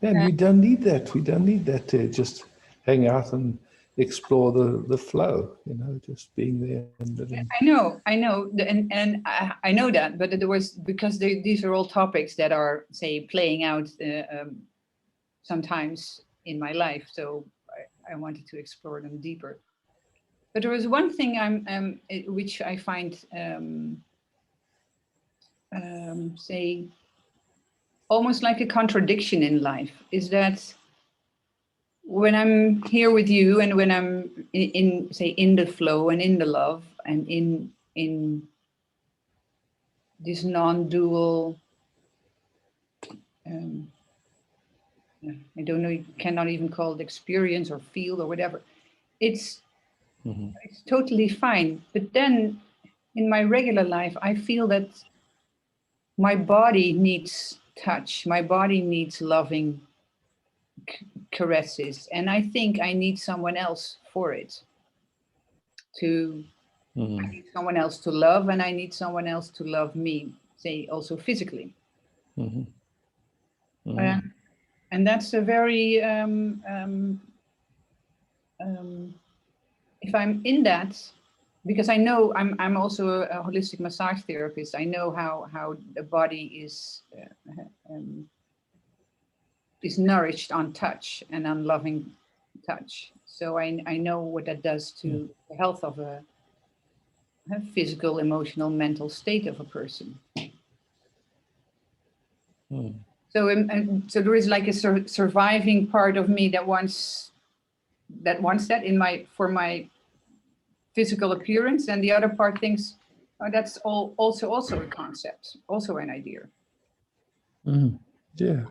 And we don't need that. We don't need that to just hang out and explore the flow, you know, just being there and living. I know, and I know that, but there was, because these are all topics that are, say, playing out sometimes in my life, so I wanted to explore them deeper. But there was one thing which I find, say, almost like a contradiction in life, is that when I'm here with you and when I'm say in the flow and in the love and in this non-dual, I don't know, you cannot even call it experience or feel or whatever. It's totally fine. But then in my regular life, I feel that my body needs touch. My body needs loving caresses. And I think I need someone else for it. I need someone else to love, and I need someone else to love me, say, also physically. And that's a very, if I'm in that, because I know I'm also a holistic massage therapist. I know how the body is nourished on touch and on loving touch. So I know what that does to the health of a physical, emotional, mental state of a person. So so there is like a surviving part of me that wants that for my physical appearance, and the other part thinks, oh, that's also a concept, also an idea. Yeah.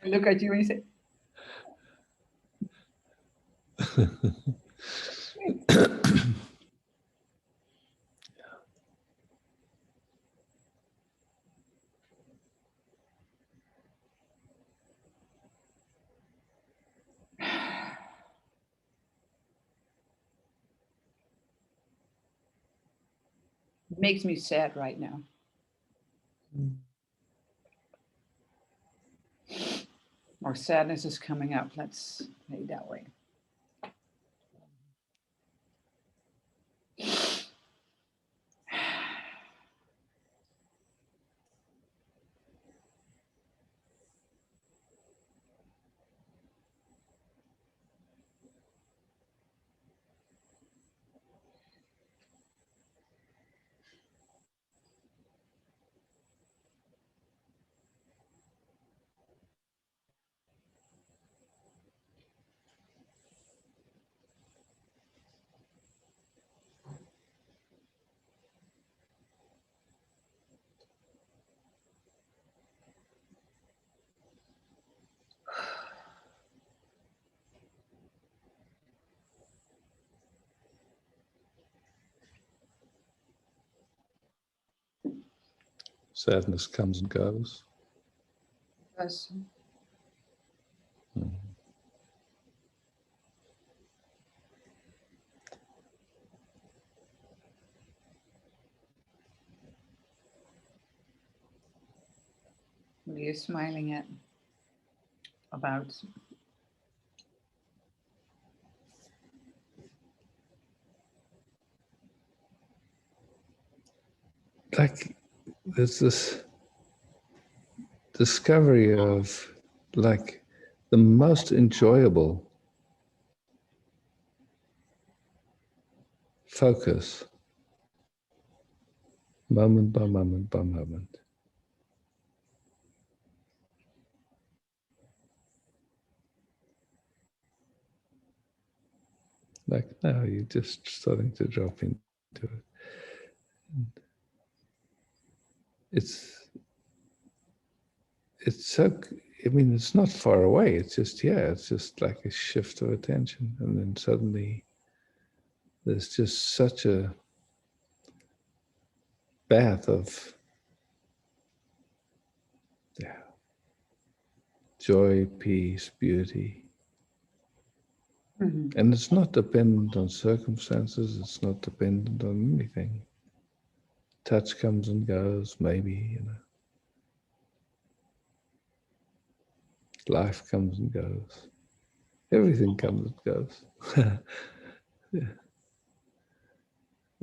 I look at you and you say, it makes me sad right now. Or sadness is coming up, let's say it that way. Sadness comes and goes. Yes. What are you smiling at? About? Like there's this discovery of like the most enjoyable focus, moment by moment by moment. Like now you're just starting to drop into it. It's so I mean, it's not far away. It's just, yeah, it's just like a shift of attention. And then suddenly there's just such a bath of joy, peace, beauty. Mhm. And it's not dependent on circumstances. It's not dependent on anything. Touch comes and goes, maybe, Life comes and goes. Everything comes and goes. Yeah.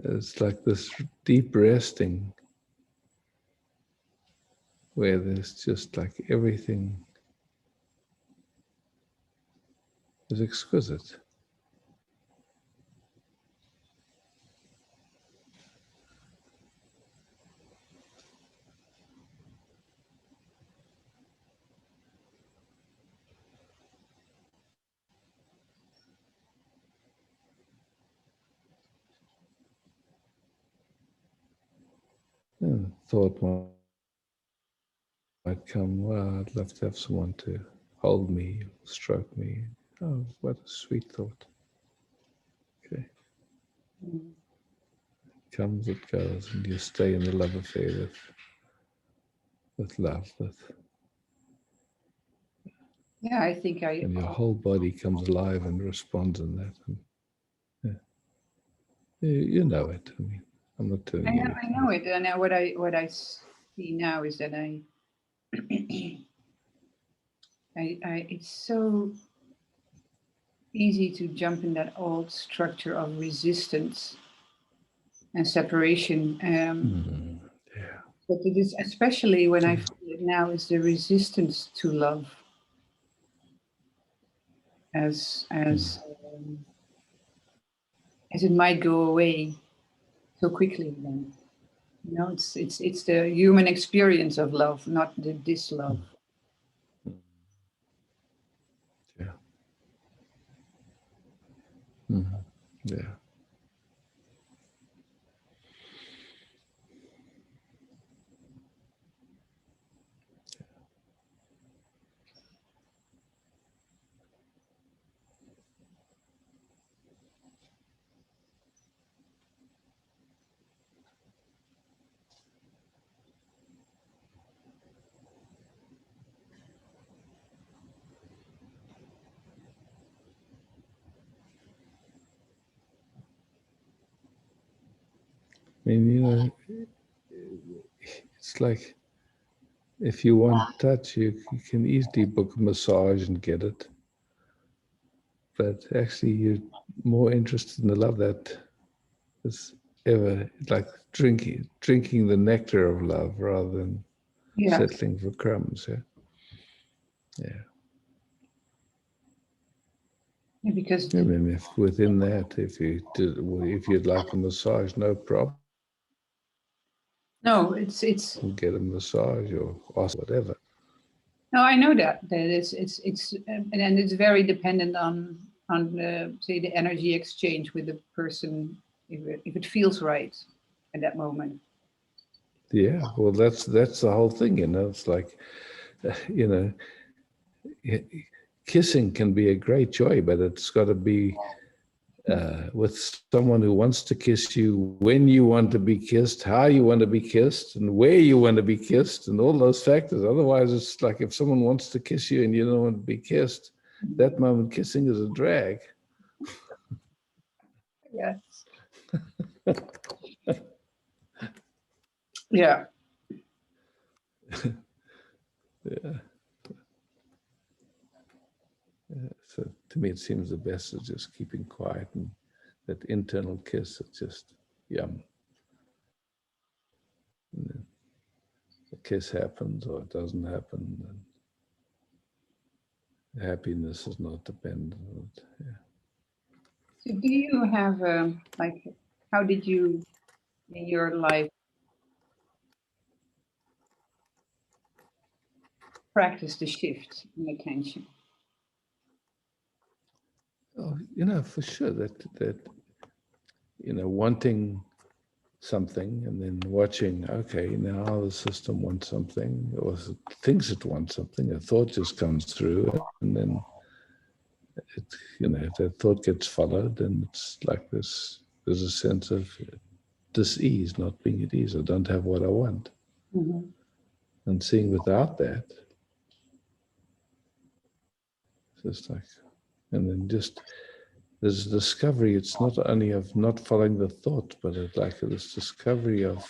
It's like this deep resting where there's just like everything is exquisite. And thought might come, well, I'd love to have someone to hold me, stroke me. Oh, what a sweet thought. Okay. Comes, it goes, and you stay in the love affair with love, Yeah, I think and your whole body comes alive and responds in that. And, you know it. I mean, I'm not telling you. I know it, and what I see now is that it's so easy to jump in that old structure of resistance and separation. Yeah. But it is especially when I feel it now is the resistance to love, as it might go away so quickly. Then, it's the human experience of love, not the dislove. Yeah. Yeah. I mean, it's like if you want touch, you can easily book a massage and get it. But actually, you're more interested in the love that is ever like drinking the nectar of love rather than settling for crumbs. Yeah. Yeah. Yeah, because I mean, if within that, if you'd like a massage, no problem. no, it's Get a massage or ask whatever. no, I know that it's and it's very dependent on the, say, the energy exchange with the person, if it feels right at that moment. Yeah, well, that's the whole thing, It's like, you know, kissing can be a great joy, but it's got to be with someone who wants to kiss you when you want to be kissed, how you want to be kissed, and where you want to be kissed, and all those factors. Otherwise, it's like if someone wants to kiss you and you don't want to be kissed, that moment kissing is a drag. Yes. Yeah. Yeah. So to me, it seems the best is just keeping quiet, and that internal kiss is just yum. And then the kiss happens or it doesn't happen, and happiness is not dependent on it. Yeah. So do you have like, how did you in your life practice the shift in attention? Oh, for sure that wanting something, and then watching, okay, now the system wants something, or thinks it wants something, a thought just comes through, and then it, if that thought gets followed, then it's like this, there's a sense of dis-ease, not being at ease. I don't have what I want. Mm-hmm. And seeing without that, just like, and then just, there's a discovery. It's not only of not following the thought, but it's like this discovery of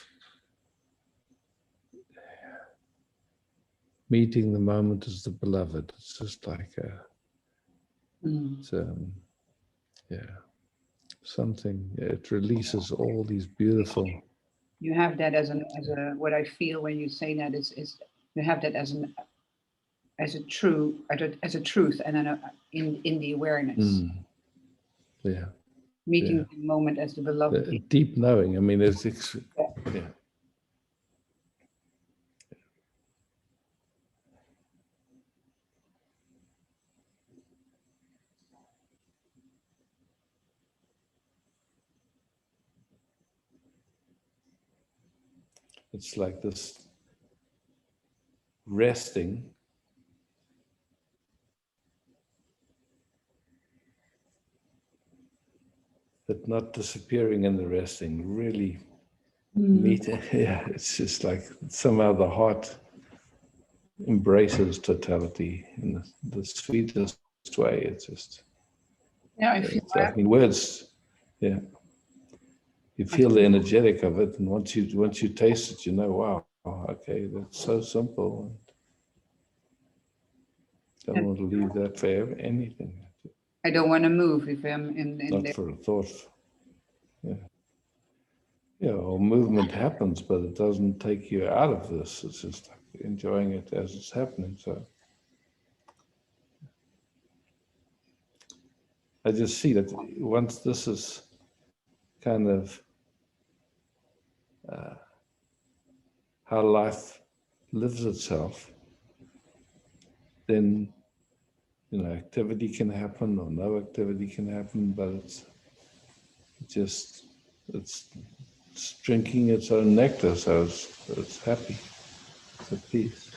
meeting the moment as the beloved. It's just like it's, something. It releases all these beautiful. You have that as a what I feel when you say that is you have that as a truth and then in the awareness. Yeah. Meeting the moment as the beloved. The deep knowing. I mean, it's yeah. It's like this resting, but not disappearing in the resting, really meeting. Yeah, it's just like somehow the heart embraces totality in the sweetest way. It's just, I mean, words, yeah. You feel the energetic of it, and once you taste it, wow, okay, that's so simple. Don't want to leave that for anything. I don't want to move if I'm in not there. For a thought. Yeah, well, movement happens, but it doesn't take you out of this. It's just like enjoying it as it's happening. So I just see that once this is kind of how life lives itself, then activity can happen or no activity can happen, but it's drinking its own nectar, so it's happy, it's at peace.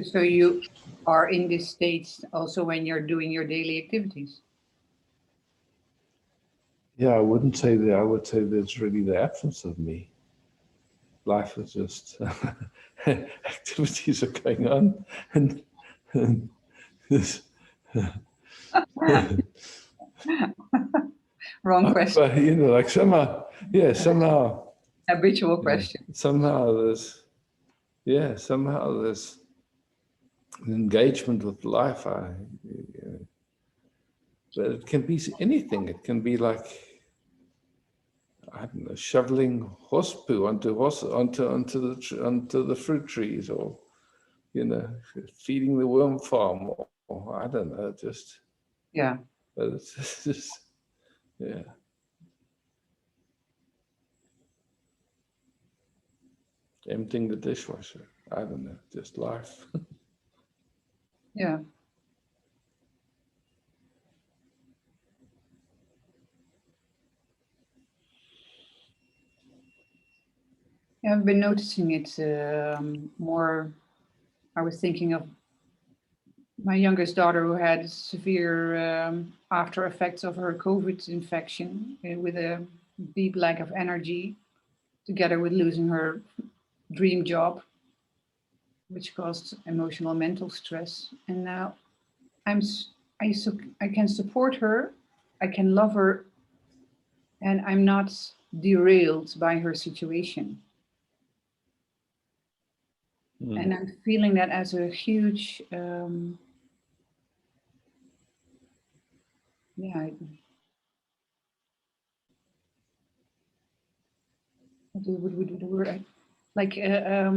So you are in this state also when you're doing your daily activities? Yeah, I wouldn't say that. I would say there's really the absence of me. Life is just activities are going on, and this. Wrong question. But like somehow. Habitual question. Somehow there's an engagement with life. But it can be anything. It can be like, I don't know, shoveling horse poo onto the fruit trees, or feeding the worm farm, or I don't know, just But it's just emptying the dishwasher. I don't know, just life. Yeah. Yeah, I've been noticing it more. I was thinking of my youngest daughter who had severe after effects of her COVID infection with a deep lack of energy, together with losing her dream job, which caused emotional mental stress. And now I can support her, I can love her, and I'm not derailed by her situation. And I'm feeling that as a huge, what would the word? Like a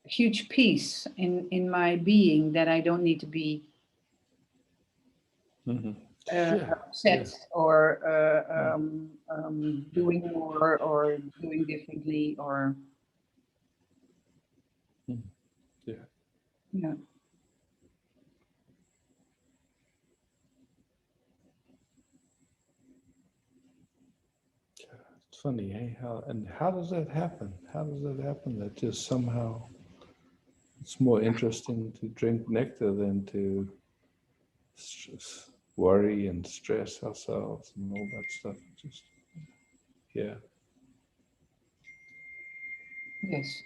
huge peace in my being that I don't need to be upset or doing more or doing differently or. Yeah. funny, eh? How does that happen? How does that happen? That just somehow it's more interesting to drink nectar than to worry and stress ourselves and all that stuff. Just yeah. Yes.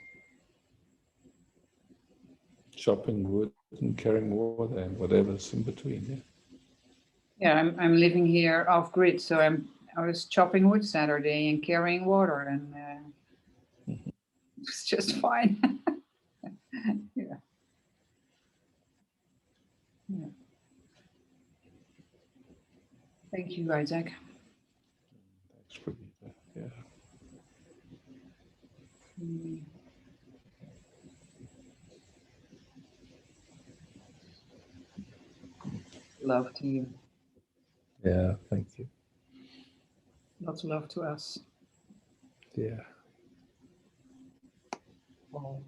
Chopping wood and carrying water and whatever's in between. Yeah. Yeah, I'm living here off grid, so I was chopping wood Saturday and carrying water, and it's just fine. Yeah. Yeah. Thank you, Isaac. Thanks, Pravita. Yeah. Love to you. Yeah, thank you. Lots of love to us. Yeah. Wow.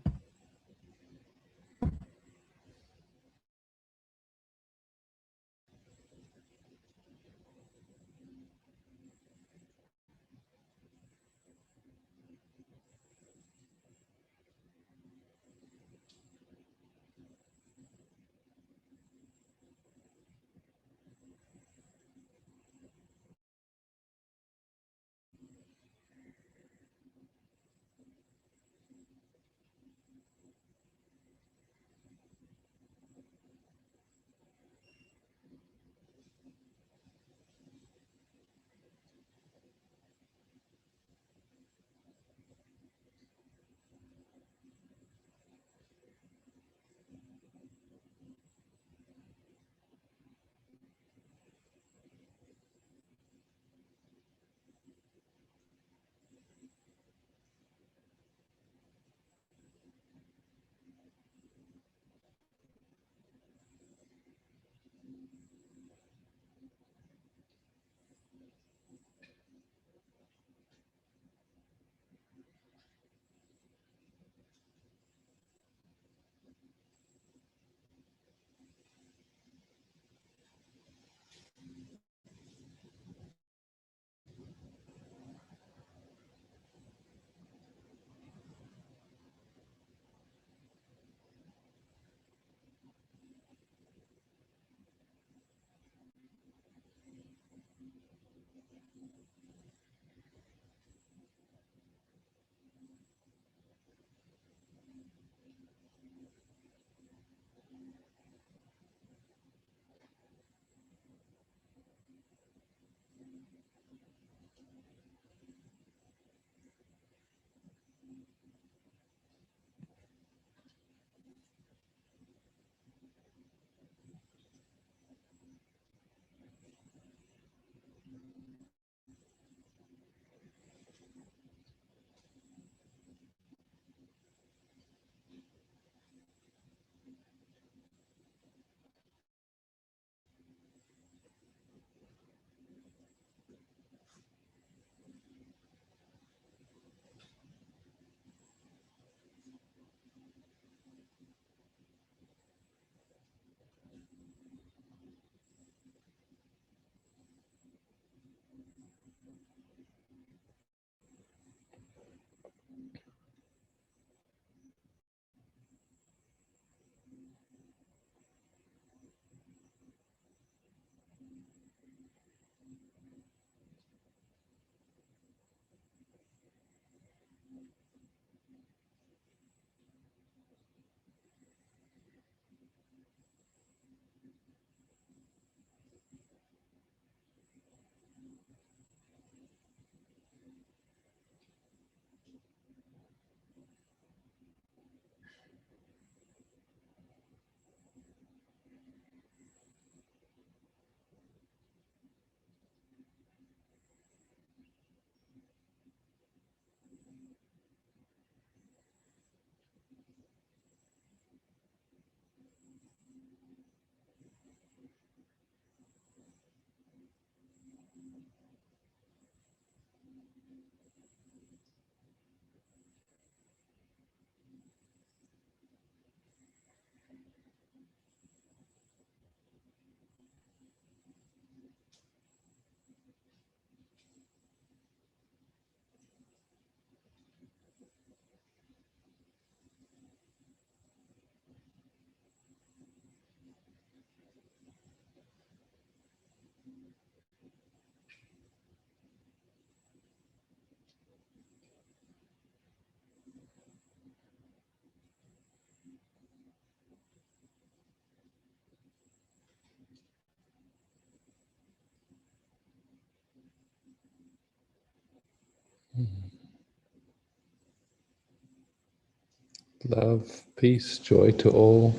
Love, peace, joy to all.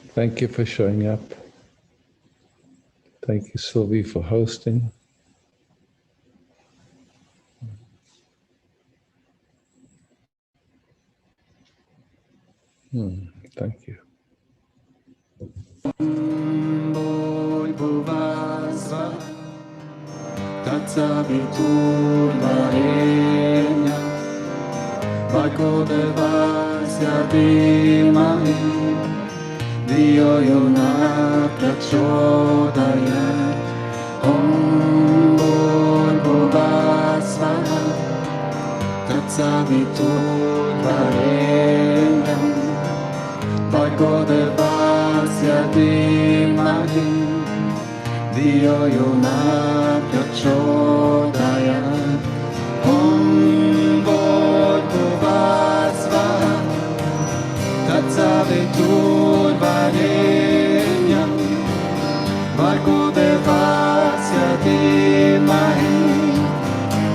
Thank you for showing up. Thank you, Sylvie, for hosting. Thank you. Dio Yona Prachodaya Om Bhuvasvaha Tatsavitur Varenyam Bhargo Devasya Dhimahi Dio Yona Prachodaya Om Bhuvasvaha Tatsavitur Varenyam Bhargo Devasya Dhimahi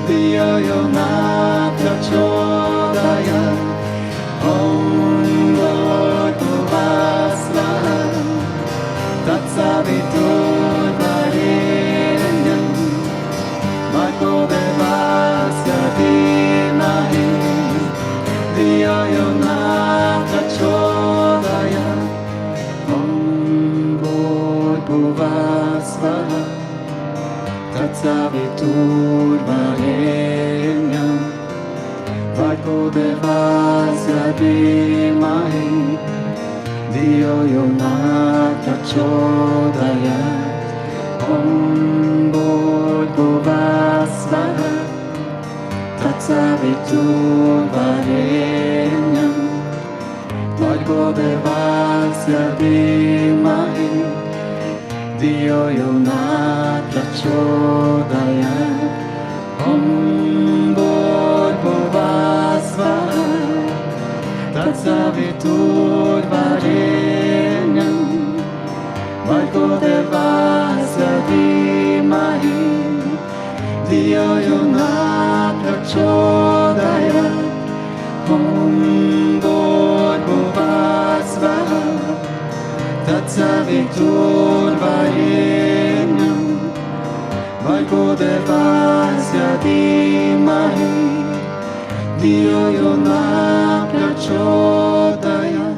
Dio Yona Prachodayat Om Bhuvasvaha Tatsavitur Varenyam Bhargo Devasya Dhimahi Dio Yona Prachodayat Om Bhuvasvaha Tatsavitur Varenyam Bhargo Devasya Dhimahi Dio Yona Prachodayat Om Bhuvasvaha Tatsavitur Varenyam Bhargo Devasya Dhimahi Dio Yona Prachodayat Om Bhuvasvaha Tatsavitur Varenyam Bhargo Devasya Dhimahi Dio Yona Prachodayat Om Bhuvasvaha Tatsavitur Varenyam Bhargo Devasya Dhimahi Dio Yona Prachodayat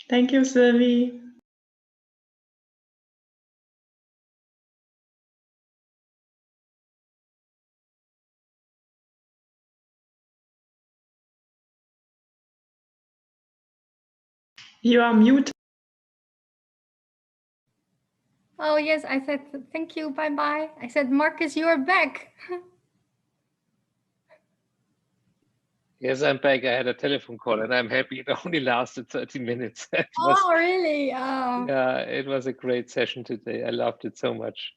Thank you, Sylvie. You are muted. Oh yes, I said thank you, bye bye. I said, Marcus, you are back. Yes, I'm back. I had a telephone call and I'm happy it only lasted 30 minutes. It was, Oh really? Oh. yeah, it was a great session today. I loved it so much.